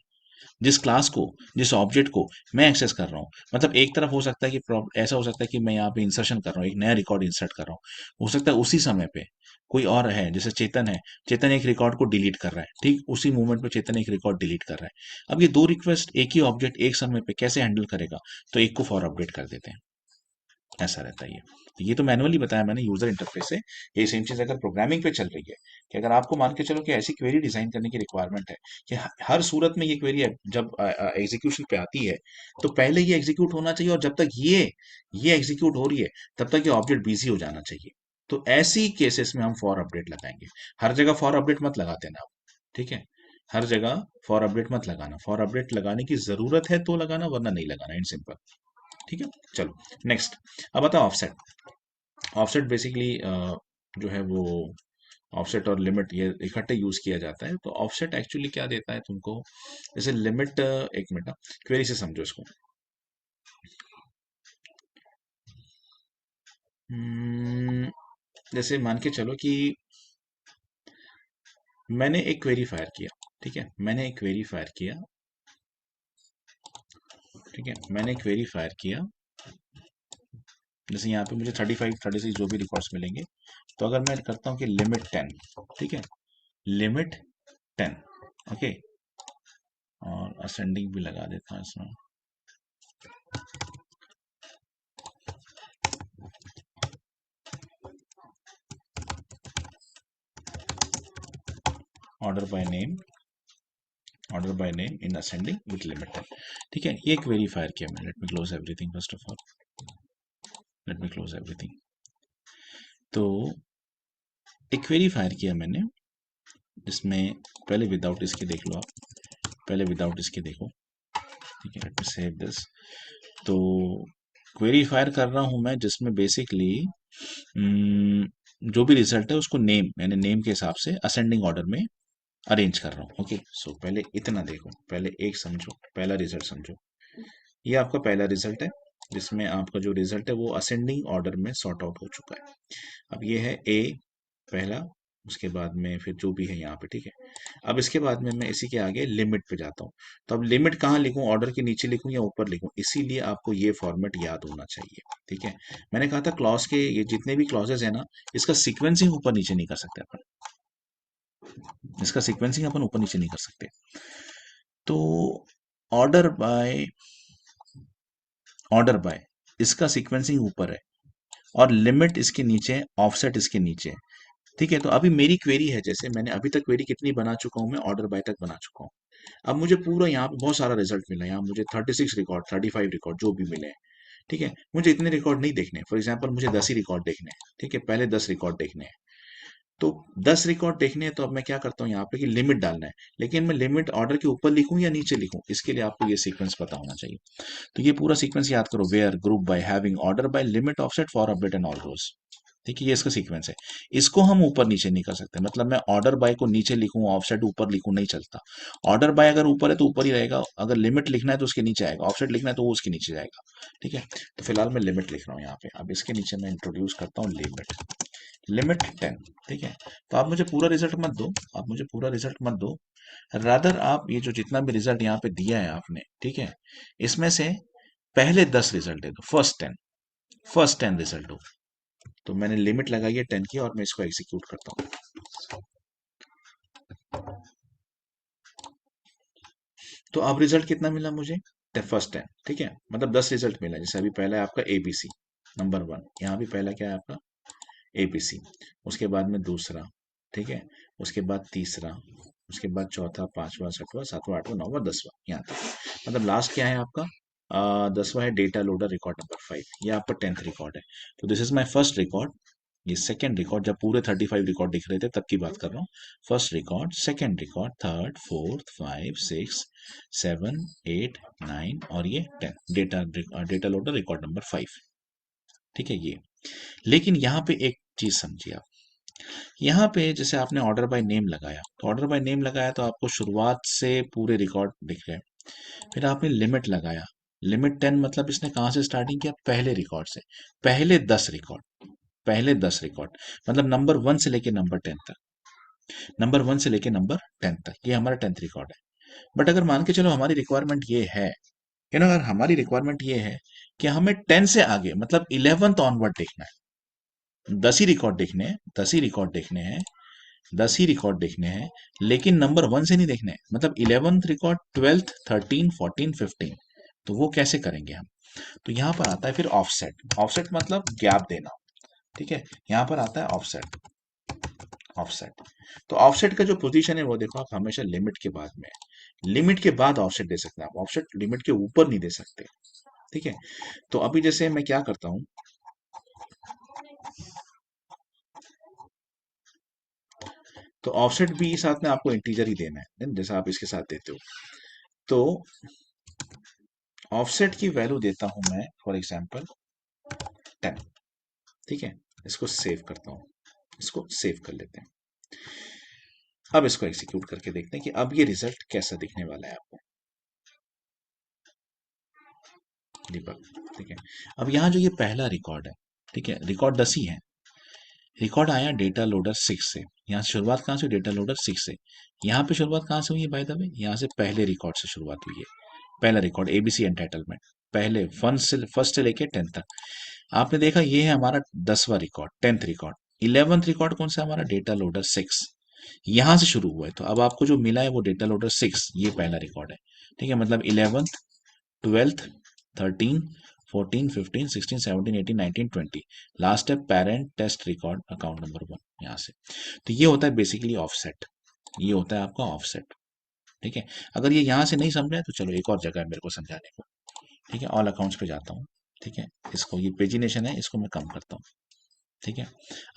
जिस क्लास को, जिस ऑब्जेक्ट को मैं एक्सेस कर रहा हूँ, मतलब एक तरफ हो सकता है कि ऐसा हो सकता है कि मैं यहाँ पे इंसर्शन कर रहा हूँ, एक नया रिकॉर्ड इंसर्ट कर रहा हूँ, हो सकता है उसी समय पे कोई और है, जैसे चेतन है, चेतन एक रिकॉर्ड को डिलीट कर रहा है, ठीक उसी मोमेंट पे चेतन एक रिकॉर्ड डिलीट कर रहा है। अब ये 2 रिक्वेस्ट एक ही ऑब्जेक्ट एक समय पे कैसे हैंडल करेगा, तो एक को फॉर अपडेट कर देते हैं, ऐसा रहता है ये। तो ये तो मैनुअली बताया मैंने यूजर इंटरफेस से। ये सेम चीज अगर प्रोग्रामिंग पे चल रही है, कि अगर आपको मान के चलो कि ऐसी क्वेरी डिजाइन करने की रिक्वायरमेंट है कि हर सूरत में ये क्वेरी जब एग्जीक्यूशन पे आती है, तो पहले ये एग्जीक्यूट होना चाहिए, और जब तक ये एग्जीक्यूट हो रही है तब तक ये ऑब्जेक्ट बिजी हो जाना चाहिए। तो ऐसी केसेस में हम फॉर अपडेट लगाएंगे। हर जगह फॉर अपडेट मत लगाते ना आप, ठीक है, हर जगह फॉर अपडेट मत लगाना, फॉर अपडेट लगाने की जरूरत है तो लगाना, वरना नहीं लगाना, इन सिंपल। ठीक है, चलो नेक्स्ट। अब आता है ऑफसेट। ऑफसेट बेसिकली जो है वो, ऑफसेट और लिमिट ये इकट्ठे यूज किया जाता है। तो ऑफसेट एक्चुअली क्या देता है तुमको, जैसे लिमिट, एक मिनट, क्वेरी से समझो इसको। जैसे मान के चलो कि मैंने एक क्वेरी फायर किया, ठीक है, मैंने एक क्वेरी फायर किया, ठीक है, मैंने एक क्वेरी फायर किया, जैसे यहाँ पे मुझे 35 36 जो भी रिकॉर्ड्स मिलेंगे, तो अगर मैं करता हूँ कि लिमिट 10, ठीक है, लिमिट 10, ओके, और असेंडिंग भी लगा देता हूँ इसमें। Order by name, order by name in ascending with limit 10। ठीक है, ये क्वेरी फायर किया मैंने। Let me close everything first of all, let me close everything. तो एक क्वेरी फायर किया मैंने, जिसमें पहले विदाउट इसके देख लो आप, पहले विदाउट इसके देखो, ठीक है, लेट मी सेव दिस। तो क्वेरी फायर कर रहा हूं मैं, जिसमें बेसिकली जो भी रिजल्ट है उसको नेम, यानी नेम के हिसाब से असेंडिंग ऑर्डर में अरेंज कर रहा हूँ। ओके, सो पहले इतना देखो, पहले एक समझो, पहला रिजल्ट समझो। ये आपका पहला रिजल्ट है, जिसमें आपका जो रिजल्ट है वो असेंडिंग ऑर्डर में सॉर्ट आउट हो चुका है। अब ये है ए पहला, उसके बाद में फिर जो भी है यहाँ पे, ठीक है। अब इसके बाद में मैं इसी के आगे लिमिट पे जाता हूँ। तो अब लिमिट कहाँ लिखूं, ऑर्डर के नीचे लिखूं या ऊपर लिखूं, इसीलिए आपको ये फॉर्मेट याद होना चाहिए। ठीक है, मैंने कहा था क्लॉज के ये जितने भी क्लॉजेज है ना, इसका सीक्वेंसिंग ऊपर नीचे नहीं कर सकते अपन, इसका सीक्वेंसिंग अपन ऊपर नीचे नहीं कर सकते। तो ऑर्डर बाय, ऑर्डर बाय, इसका सीक्वेंसिंग ऊपर है, और लिमिट इसके नीचे है, ऑफसेट इसके नीचे है। ठीक है, तो अभी मेरी क्वेरी है, जैसे मैंने अभी तक क्वेरी कितनी बना चुका हूं मैं, ऑर्डर बाय तक बना चुका हूँ। अब मुझे पूरा यहाँ पे बहुत सारा रिजल्ट मिला, यहाँ मुझे 36 रिकॉर्ड, 35 रिकॉर्ड जो भी मिले हैं। ठीक है, मुझे इतने रिकॉर्ड नहीं देखने, फॉर एग्जाम्पल मुझे 10 ही रिकॉर्ड देखने हैं। ठीक है, पहले 10 रिकॉर्ड देखने हैं। तो 10 रिकॉर्ड देखने हैं, तो अब मैं क्या करता हूँ यहाँ पे कि लिमिट डालना है, लेकिन मैं लिमिट ऑर्डर के ऊपर लिखूं या नीचे लिखूं, इसके लिए आपको ये सीक्वेंस पता होना चाहिए। तो ये पूरा सीक्वेंस याद करो, where, group by, having, order by, limit, offset, for update and all rows. ठीक है, ये इसका सीक्वेंस है। इसको हम ऊपर नीचे नहीं कर सकते, मतलब मैं ऑर्डर बाय को नीचे लिखूं, ऑफसेट ऊपर लिखूं, नहीं चलता। ऑर्डर बाय अगर ऊपर है तो ऊपर ही रहेगा, अगर लिमिट लिखना है तो उसके नीचे आएगा, ऑफसेट लिखना है तो वो उसके नीचे जाएगा। ठीक है, तो फिलहाल मैं लिमिट लिख रहा हूँ यहाँ पे। अब इसके नीचे मैं इंट्रोड्यूस करता हूँ लिमिट, लिमिट 10। ठीक है, तो आप मुझे पूरा रिजल्ट मत दो, आप मुझे पूरा रिजल्ट मत दो, रादर आप ये जो जितना भी रिजल्ट यहाँ पे दिया है आपने, ठीक है, इसमें से पहले 10 रिजल्ट दे दो, फर्स्ट 10 रिजल्ट हो। तो मैंने लिमिट लगाई है 10 की और मैं इसको एग्जीक्यूट करता हूँ। तो अब रिजल्ट कितना मिला मुझे, फर्स्ट 10। ठीक है, मतलब 10 रिजल्ट मिला। जैसे अभी पहला है आपका एबीसी नंबर 1, यहाँ भी पहला क्या है आपका एबीसी, उसके बाद में दूसरा, ठीक है, उसके बाद तीसरा, उसके बाद चौथा, पांचवा, छठवां, सातवां, आठवां, नौवां, 10वां, यहाँ तक। मतलब लास्ट क्या है आपका 10वां है डेटा लोडर रिकॉर्ड नंबर 5, ये आपका 10th रिकॉर्ड है। तो this is my first record. ये सेकंड रिकॉर्ड, जब पूरे 35 रिकॉर्ड दिख रहे थे तब की बात कर रहा हूँ। First record, second record, third, fourth, 5, 6, 7, 8, 9 और ये 10, डेटा लोडर रिकॉर्ड नंबर 5। ठीक है ये। लेकिन यहाँ पे एक चीज समझिए आप, यहाँ पे जैसे आपने ऑर्डर बाय नेम लगाया, तो ऑर्डर बाय नेम लगाया तो आपको शुरुआत से पूरे रिकॉर्ड दिख रहे हैं। फिर आपने लिमिट लगाया, लिमिट 10, मतलब इसने कहाँ से स्टार्टिंग किया, पहले रिकॉर्ड से, पहले 10 रिकॉर्ड, मतलब नंबर 1 से लेके नंबर 10 तक ये हमारा 10th रिकॉर्ड है। बट अगर मान के चलो हमारी रिक्वायरमेंट ये है, अगर हमारी रिक्वायरमेंट ये है कि हमें 10 से आगे मतलब 11th ऑनवर्ड देखना है, 10 ही रिकॉर्ड देखने हैं, 10 ही रिकॉर्ड देखने हैं, 10 ही रिकॉर्ड देखने हैं, लेकिन नंबर 1 से नहीं देखने हैं, मतलब 11th रिकॉर्ड, 12th, 13, 14, 15। तो वो कैसे करेंगे हम, तो यहां पर आता है फिर ऑफसेट। ऑफसेट मतलब गैप देना। ठीक है, यहां पर आता है ऑफसेट। ऑफसेट, तो ऑफसेट का जो पोजीशन है वो देखो आप हमेशा लिमिट के बाद में है। लिमिट के बाद ऑफसेट दे सकते हैं आप, ऑफसेट लिमिट के ऊपर नहीं दे सकते। ठीक है, तो अभी जैसे मैं क्या करता हूं, तो ऑफसेट भी साथ में आपको इंटीजर ही देना है जैसा आप इसके साथ देते हो। तो ऑफसेट की वैल्यू देता हूं मैं फॉर एग्जांपल 10। ठीक है, इसको सेव करता हूं, इसको सेव कर लेते हैं। अब इसको एग्जीक्यूट करके देखते हैं कि अब ये रिजल्ट कैसा दिखने वाला है आपको। दीपक, ठीक है, अब यहाँ जो ये पहला रिकॉर्ड है, ठीक है, रिकॉर्ड 10 ही है। रिकॉर्ड आया डेटा लोडर 6 से, यहाँ से शुरुआत कहाँ से, डेटा लोडर 6 से। यहाँ पे शुरुआत कहाँ से हुई है बाय द वे, यहाँ से पहले रिकॉर्ड से शुरुआत हुई है। पहला रिकॉर्ड एबीसी एंटाइटलमेंट, पहले फर्स्ट से लेके 10th तक। आपने देखा ये है हमारा 10वां record, 10th record. 11th record कौन सा है हमारा, डेटा लोडर 6, यहां से शुरू हुआ है। तो अब आपको जो मिला है वो डेटा लोडर 6, ये पहला रिकॉर्ड है। ठीक है, मतलब 11th, 12th, 13, 14, 15, 16, 17, 18, 19, 20। लास्ट है parent test record account number 1, यहाँ से। तो ये होता है बेसिकली ऑफसेट, ये होता है आपका ऑफसेट। ठीक है, अगर ये यहाँ से नहीं समझा है तो चलो एक और जगह है मेरे को समझाने को। ठीक है, ऑल अकाउंट्स पे जाता हूँ। ठीक है, इसको, ये पेजिनेशन है, इसको मैं कम करता हूँ। ठीक है,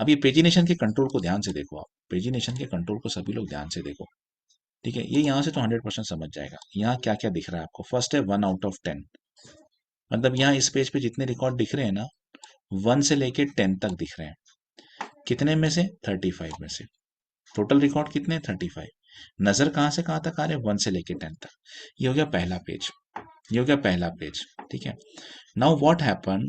अब ये पेजिनेशन के कंट्रोल को ध्यान से देखो आप, पेजिनेशन के कंट्रोल को सभी लोग ध्यान से देखो। ठीक है, ये यहाँ से तो 100% समझ जाएगा। यहाँ क्या क्या दिख रहा है आपको, फर्स्ट है 1/10, मतलब यहाँ इस पेज पे जितने रिकॉर्ड दिख रहे हैं ना, 1 से लेके 10 तक दिख रहे हैं। कितने में से, 35 में से। टोटल रिकॉर्ड कितने, 35। नजर कहाँ से कहाँ तक आ रहे हैं, 1 से लेके 10 तक। ये हो गया पहला पेज, ये हो गया पहला पेज। ठीक है, now what happen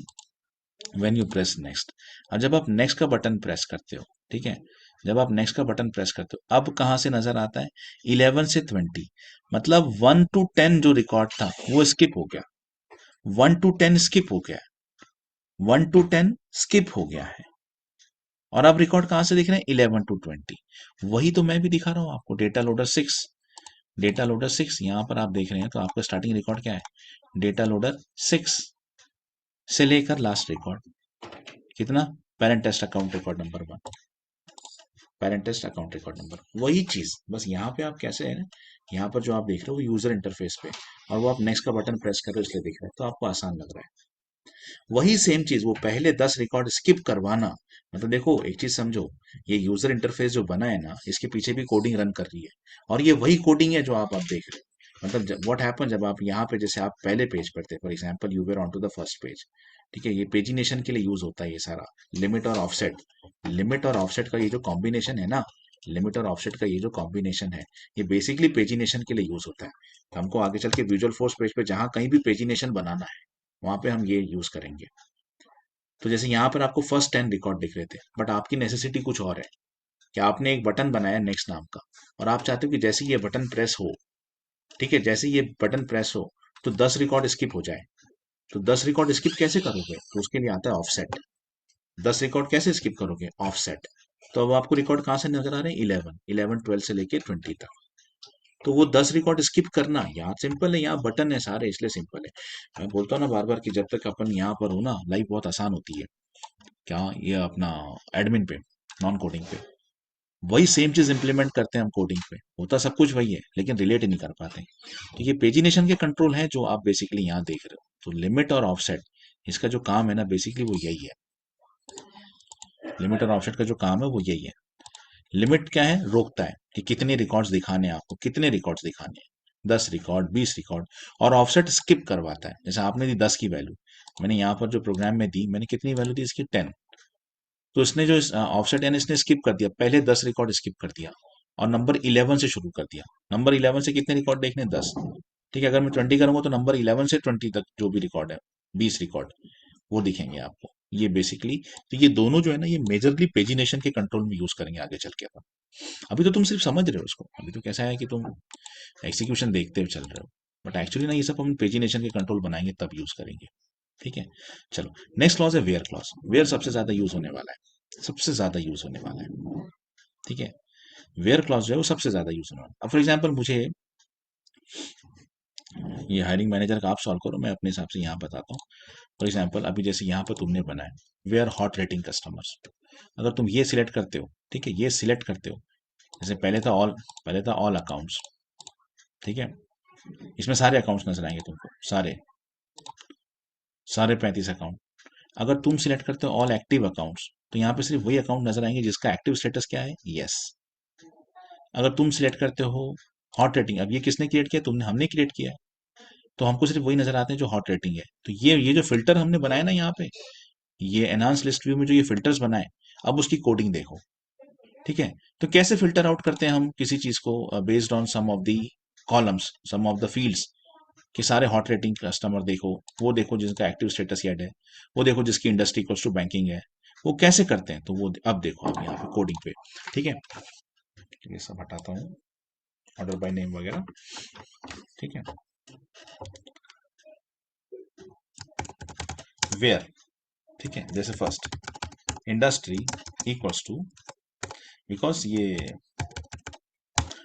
when you press next. और जब आप नेक्स्ट का बटन प्रेस करते हो, ठीक है, जब आप नेक्स्ट का बटन प्रेस करते हो, अब कहां से नजर आता है, 11 से 20, मतलब 1 to 10 जो रिकॉर्ड था वो स्किप हो गया, 1 to 10 स्किप हो गया, 1 to 10 स्किप हो गया है। और अब रिकॉर्ड कहां से दिख रहे हैं, 11 to 20। वही तो मैं भी दिखा रहा हूं आपको, डेटा लोडर 6, डेटा लोडर 6 यहां पर आप देख रहे हैं। तो आपका स्टार्टिंग रिकॉर्ड क्या है, डेटा लोडर 6 से लेकर लास्ट रिकॉर्ड कितना, parent test account record number 1, parent test account record number, वही चीज। बस यहाँ पे आप कैसे है ना, यहाँ पर जो आप देख रहे हो वो यूजर इंटरफेस पे, और वो आप नेक्स्ट का बटन प्रेस कर रहे हो इसलिए दिख रहा है, तो आपको आसान लग रहा है। वही सेम चीज, वो पहले 10 रिकॉर्ड स्किप करवाना, मतलब देखो एक चीज समझो, ये यूजर इंटरफेस जो बना है ना, इसके पीछे भी कोडिंग रन कर रही है, और ये वही कोडिंग है जो आप देख रहे हो। मतलब व्हाट हैपन, जब आप यहाँ पे, जैसे आप पहले पेज पर थे, for example you were on to the first page, ठीक है, ये पेजिनेशन के लिए यूज होता है ये सारा। लिमिट और ऑफसेट, लिमिट और ऑफसेट का ये जो कॉम्बिनेशन है ना, लिमिट और ऑफसेट का ये जो कॉम्बिनेशन है, ये बेसिकली पेजिनेशन के लिए यूज होता है। तो हमको आगे चल के विजुअल फोर्स पेज पे जहां कहीं भी पेजिनेशन बनाना है, वहां पे हम ये यूज करेंगे। तो जैसे यहाँ पर आपको फर्स्ट 10 रिकॉर्ड दिख रहे थे, बट आपकी नेसेसिटी कुछ और है कि आपने एक बटन बनाया नेक्स्ट नाम का, और आप चाहते हो कि जैसे ही ये बटन प्रेस हो, ठीक है, जैसे ही ये बटन प्रेस हो तो 10 रिकॉर्ड स्किप हो जाए। तो 10 रिकॉर्ड स्किप कैसे करोगे? तो उसके लिए आता है ऑफसेट। 10 रिकॉर्ड कैसे स्किप करोगे? ऑफसेट। तो अब आपको रिकॉर्ड कहाँ से नजर आ रहे हैं? 11, 11, 12 से लेके 20 तक। तो वो 10 रिकॉर्ड स्किप करना यहाँ सिंपल है, यहाँ बटन है सारे, इसलिए सिंपल है। मैं बोलता हूँ ना बार बार कि जब तक अपन यहाँ पर हो ना, लाइफ बहुत आसान होती है। क्या ये अपना एडमिन पे, नॉन कोडिंग पे वही सेम चीज इंप्लीमेंट करते हैं हम कोडिंग पे, होता सब कुछ वही है लेकिन रिलेट ही नहीं कर पाते। तो ये पेजिनेशन के कंट्रोल है जो आप बेसिकली यहाँ देख रहे हो। तो लिमिट और ऑफसेट, इसका जो काम है ना बेसिकली वो यही है। लिमिट और ऑफसेट का जो काम है वो यही है। लिमिट क्या है? रोकता है कि कितने रिकॉर्ड्स दिखाने हैं आपको, कितने रिकॉर्ड्स दिखाने हैं, 10 रिकॉर्ड, 20 रिकॉर्ड। और ऑफसेट स्किप करवाता है। जैसे आपने दी 10 की वैल्यू, मैंने यहाँ पर जो प्रोग्राम में दी, मैंने कितनी वैल्यू दी इसकी? 10। तो इसने जो ऑफसेट यानी इसने स्किप कर दिया, पहले 10 रिकॉर्ड स्किप कर दिया और नंबर 11 से शुरू कर दिया। नंबर 11 से कितने रिकॉर्ड देखने? 10। ठीक है, अगर मैं 20 करूंगा तो नंबर 11 से 20 तक जो भी रिकॉर्ड है, 20 रिकॉर्ड, वो दिखेंगे आपको। ये बेसिकली, तो ये दोनों जो है ना, ये मेजरली पेजिनेशन के कंट्रोल में यूज करेंगे आगे चल के अपन। अभी तो तुम सिर्फ समझ रहे हो उसको, अभी तो कैसा है कि तुम एग्जीक्यूशन देखते हुए चल रहे हो, बट एक्चुअली ना ये सब हम पेजिनेशन के कंट्रोल बनाएंगे तब यूज करेंगे। ठीक है, चलो। नेक्स्ट क्लॉज है वेयर क्लॉज। वेयर सबसे ज्यादा यूज होने वाला है, सबसे ज्यादा यूज होने वाला है। ठीक है, वेयर क्लॉज जो है वो सबसे ज्यादा यूज होने वाला है। अब फॉर एग्जाम्पल मुझे ये हायरिंग मैनेजर का आप सॉल्व करो, मैं अपने हिसाब से यहाँ बताता हूँ। फॉर एग्जाम्पल अभी जैसे यहाँ पर तुमने बनाया वेयर हॉट रेटिंग कस्टमर्स, अगर तुम ये सिलेक्ट करते हो, ठीक है, ये सिलेक्ट करते हो, जैसे पहले था ऑल अकाउंट्स। ठीक है, इसमें सारे अकाउंट्स नजर आएंगे तुमको, सारे सारे 35 अकाउंट। अगर तुम सिलेक्ट करते हो ऑल एक्टिव अकाउंट्स, तो यहाँ पे सिर्फ वही अकाउंट नजर आएंगे जिसका एक्टिव स्टेटस क्या है? यस। अगर तुम सिलेक्ट करते हो हॉट रेटिंग, अब ये किसने क्रिएट किया? तुमने, हमने क्रिएट किया है, तो हमको सिर्फ वही नजर आते हैं जो हॉट रेटिंग है। तो ये जो फिल्टर हमने बनाया ना यहाँ पे, ये एनहांस लिस्ट व्यू में जो ये फिल्टर्स बनाए, अब उसकी कोडिंग देखो। ठीक है, तो कैसे फिल्टर आउट करते हैं हम किसी चीज को? Based on some of the columns, some of the fields, कि सारे हॉट रेटिंग कस्टमर देखो, वो देखो जिसका एक्टिव स्टेटस येड है, वो देखो जिसकी इंडस्ट्री इक्वल्स टू बैंकिंग है। वो कैसे करते हैं? तो वो अब देखो आप यहाँ पे कोडिंग पे। ठीक है, ये सब हटाता हूँ, ऑर्डर बाय नेम वगैरह। ठीक है, वेयर, ठीक है, जैसे first industry equals to, because ये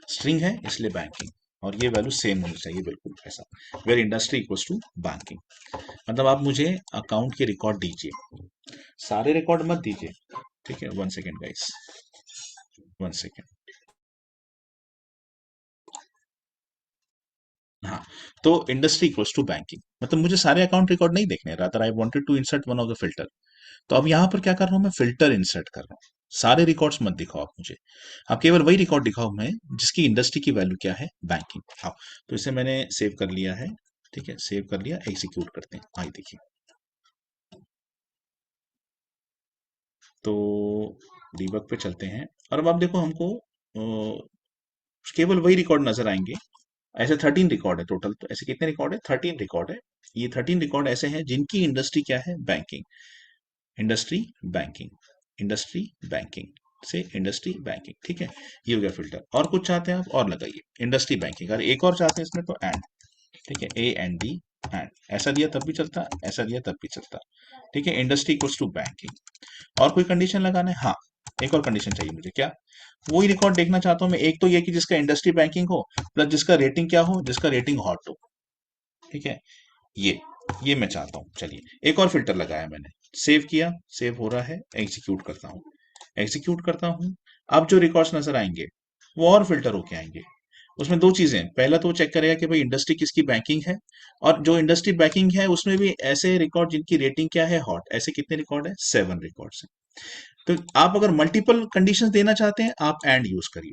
स्ट्रिंग है इसलिए बैंकिंग, और ये वैल्यू सेम होनी चाहिए बिल्कुल ऐसा। Where industry equals to banking, मतलब आप मुझे अकाउंट के रिकॉर्ड दीजिए, सारे रिकॉर्ड मत दीजिए। ठीक है, 1 सेकेंड गाइस, 1 सेकेंड। हाँ, तो इंडस्ट्री इक्वल्स टू बैंकिंग, मतलब मुझे सारे अकाउंट रिकॉर्ड नहीं देखने, rather I wanted to insert one of the filter. तो अब यहाँ पर क्या कर रहा हूँ मैं? फिल्टर इंसर्ट कर रहा हूँ। सारे रिकॉर्ड्स मत दिखाओ आप मुझे, आप केवल वही रिकॉर्ड दिखाओ मैं जिसकी इंडस्ट्री की वैल्यू क्या है? बैंकिंग। हाँ, तो इसे मैंने सेव कर लिया है। ठीक है, सेव कर लिया, एग्जीक्यूट करते हैं। आई देखिए, तो डीबग पे चलते हैं, और अब आप देखो हमको केवल वही रिकॉर्ड नजर आएंगे। ऐसे 13 रिकॉर्ड है टोटल, तो ऐसे कितने रिकॉर्ड है? 13 रिकॉर्ड है। ये 13 रिकॉर्ड ऐसे हैं जिनकी इंडस्ट्री क्या है? Banking. Industry banking, industry banking से इंडस्ट्री बैंकिंग। ठीक है, ये हो गया फिल्टर। और कुछ चाहते हैं आप और लगाइए, इंडस्ट्री बैंकिंग। अगर एक और चाहते हैं इसमें तो एंड, ठीक है, ए एंड डी एंड, ऐसा दिया तब भी चलता, ऐसा दिया तब भी चलता। ठीक है, इंडस्ट्री इक्वल्स टू बैंकिंग। और कोई कंडीशन लगाना है? हाँ, एक और कंडीशन चाहिए मुझे। क्या? वही रिकॉर्ड देखना चाहता हूं मैं, एक तो ये कि जिसका इंडस्ट्री बैंकिंग हो, प्लस जिसका रेटिंग क्या हो? जिसका रेटिंग हॉट हो। ठीक है, ये ये मैं चाहता हूं। चलिए, एक और फिल्टर लगाया मैंने, सेव किया, सेव हो रहा है, एग्जीक्यूट करता हूं, एग्जीक्यूट करता हूं। अब जो रिकॉर्ड्स नजर आएंगे वो और फिल्टर होके आएंगे। उसमें दो चीजें हैं, पहला तो वो चेक करेगा कि भाई इंडस्ट्री किसकी बैंकिंग है, और जो इंडस्ट्री बैंकिंग है उसमें भी ऐसे रिकॉर्ड जिनकी रेटिंग क्या है, हॉट, ऐसे कितने रिकॉर्ड है, 7 रिकॉर्ड्स हैं। तो आप अगर मल्टीपल कंडीशंस देना चाहते हैं आप एंड यूज करिए,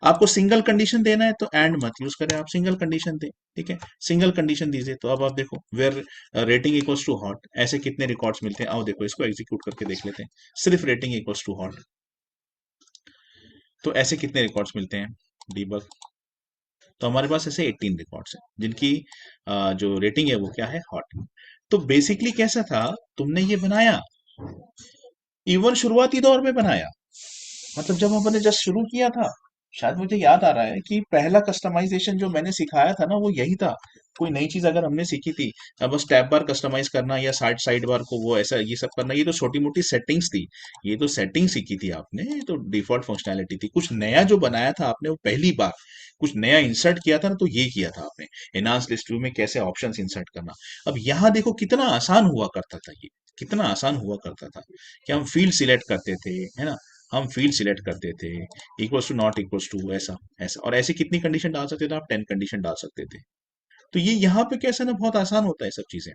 आपको सिंगल कंडीशन देना है तो एंड मत यूज करें, आप सिंगल कंडीशन दें। ठीक है, सिंगल कंडीशन दीजिए। तो अब आप देखो where rating equals to hot, ऐसे कितने रिकॉर्ड्स मिलते हैं, आओ देखो इसको एग्जीक्यूट करके देख लेते हैं। सिर्फ रेटिंग इक्वल्स टू हॉट, तो ऐसे कितने रिकॉर्ड्स मिलते हैं, डीबग। तो हमारे पास ऐसे 18 रिकॉर्ड्स हैं जिनकी जो रेटिंग है वो क्या है, हॉट। तो बेसिकली कैसा था, तुमने ये बनाया, इवन शुरुआती दौर में बनाया, मतलब जब हमने जस्ट शुरू किया था, शायद मुझे याद आ रहा है कि पहला कस्टमाइजेशन जो मैंने सिखाया था ना वो यही था। कोई नई चीज अगर हमने सीखी थी, बस टैब बार कस्टमाइज करना या साइड बार को वो ऐसा ये सब करना, ये तो छोटी मोटी सेटिंग्स थी। ये तो सेटिंग सीखी थी आपने, ये तो डिफॉल्ट फंक्शनैलिटी थी। कुछ नया जो बनाया था आपने वो पहली बार कुछ नया इंसर्ट किया था ना, तो ये किया था आपने, एनहांस लिस्ट व्यू में कैसे ऑप्शंस इंसर्ट करना। अब यहाँ देखो कितना आसान हुआ करता था ये, कितना आसान हुआ करता था कि हम फील्ड सिलेक्ट करते थे, है ना, हम फील्ड सिलेक्ट करते थे, equals to not equals to, ऐसा ऐसा, और ऐसी कितनी कंडीशन डाल सकते थे आप, 10 कंडीशन डाल सकते थे। तो ये यहाँ पे कैसे ना बहुत आसान होता है सब चीजें।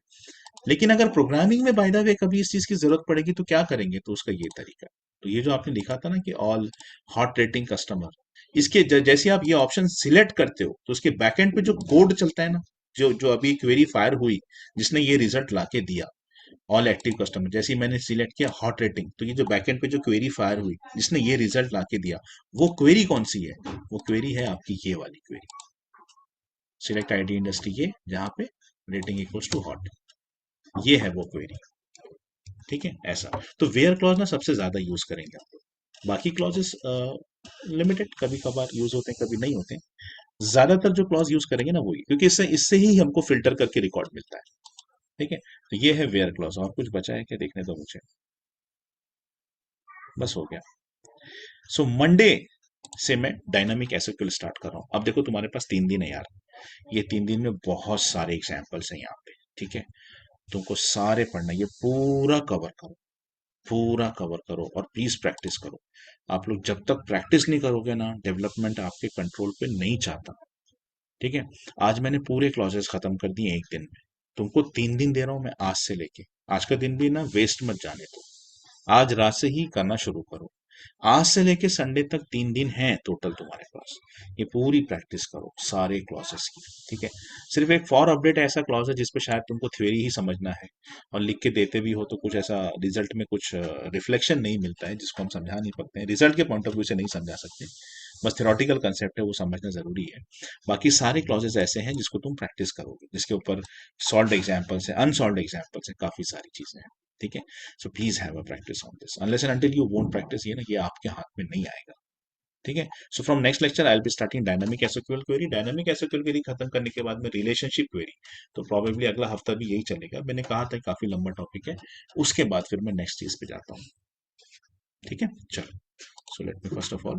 लेकिन अगर प्रोग्रामिंग में बाय द वे कभी इस चीज की जरूरत पड़ेगी तो क्या करेंगे, तो उसका ये तरीका। तो ये जो आपने लिखा था ना कि ऑल हॉट रेटिंग कस्टमर, इसके जैसे आप ये ऑप्शन सिलेक्ट करते हो तो उसके बैकएंड पे जो कोड चलता है ना, जो जो अभी क्वेरी फायर हुई जिसने ये रिजल्ट लाके दिया, ऑल एक्टिव कस्टमर, जैसे ही मैंने सिलेक्ट किया हॉट रेटिंग, तो ये जो बैकएंड पे जो क्वेरी फायर हुई जिसने ये रिजल्ट लाके दिया, वो क्वेरी कौन सी है, वो क्वेरी है आपकी ये वाली क्वेरी, सिलेक्ट आईडी इंडस्ट्री, ये जहां पे रेटिंग इक्वल्स टू हॉट, ये है वो क्वेरी। ठीक है, ऐसा। तो वेयर क्लॉज ना सबसे ज्यादा यूज करेंगे आप लोग। बाकी क्लॉजेस लिमिटेड, कभी कभार यूज होते हैं, कभी नहीं होते हैं। ज्यादातर जो क्लॉज यूज करेंगे ना वही, क्योंकि इससे इससे ही हमको फिल्टर करके रिकॉर्ड मिलता है। ठीक है, तो ये है वेयर क्लॉज। और कुछ बचा है क्या, देखने दो मुझे, बस हो गया। सो मंडे से मैं डायनामिक एसक्यूएल स्टार्ट कर रहा हूं। अब देखो तुम्हारे पास 3 दिन है यार, ये 3 दिन में बहुत सारे एग्जाम्पल्स हैं यहाँ पे। ठीक है, तुमको सारे पढ़ना, ये पूरा कवर करो, पूरा कवर करो, और प्लीज प्रैक्टिस करो। आप लोग जब तक प्रैक्टिस नहीं करोगे ना, डेवलपमेंट आपके कंट्रोल पे नहीं चाहता। ठीक है, आज मैंने पूरे क्लॉजेस खत्म कर दिए एक दिन में, तुमको 3 दिन दे रहा हूं मैं, आज से लेके आज का दिन भी ना वेस्ट मत जाने दो, आज रात से ही करना शुरू करो। आज से लेके संडे तक 3 दिन हैं टोटल तुम्हारे पास, ये पूरी प्रैक्टिस करो सारे क्लॉजेस की। ठीक है, सिर्फ एक फॉर अपडेट ऐसा क्लॉज है जिसपे शायद तुमको थ्योरी ही समझना है, और लिख के देते भी हो तो कुछ ऐसा रिजल्ट में कुछ रिफ्लेक्शन नहीं मिलता है, जिसको हम समझा नहीं सकते हैं, रिजल्ट के पॉइंट ऑफ व्यू से नहीं समझा सकते। बस थ्योरेटिकल कंसेप्ट है, वो समझना जरूरी है। बाकी सारे क्लॉजेस ऐसे हैं जिसको तुम प्रैक्टिस करोगे, जिसके ऊपर सॉल्व एग्जाम्पल्स है, अनसॉल्व एग्जाम्पल्स है, काफी सारी चीजें हैं। ठीक है, so please have a practice on this, unless and until you won't practice, ये ना ये आपके हाथ में नहीं आएगा। ठीक है, so from next lecture I will be starting dynamic SQL query. Dynamic SQL query खत्म करने के बाद में रिलेशनशिप क्वेरी, तो प्रोबेबली अगला हफ्ता भी यही चलेगा। मैंने कहा था काफी लंबा टॉपिक है, उसके बाद फिर मैं नेक्स्ट चीज पे जाता हूँ। ठीक है, चलो, so let me first of all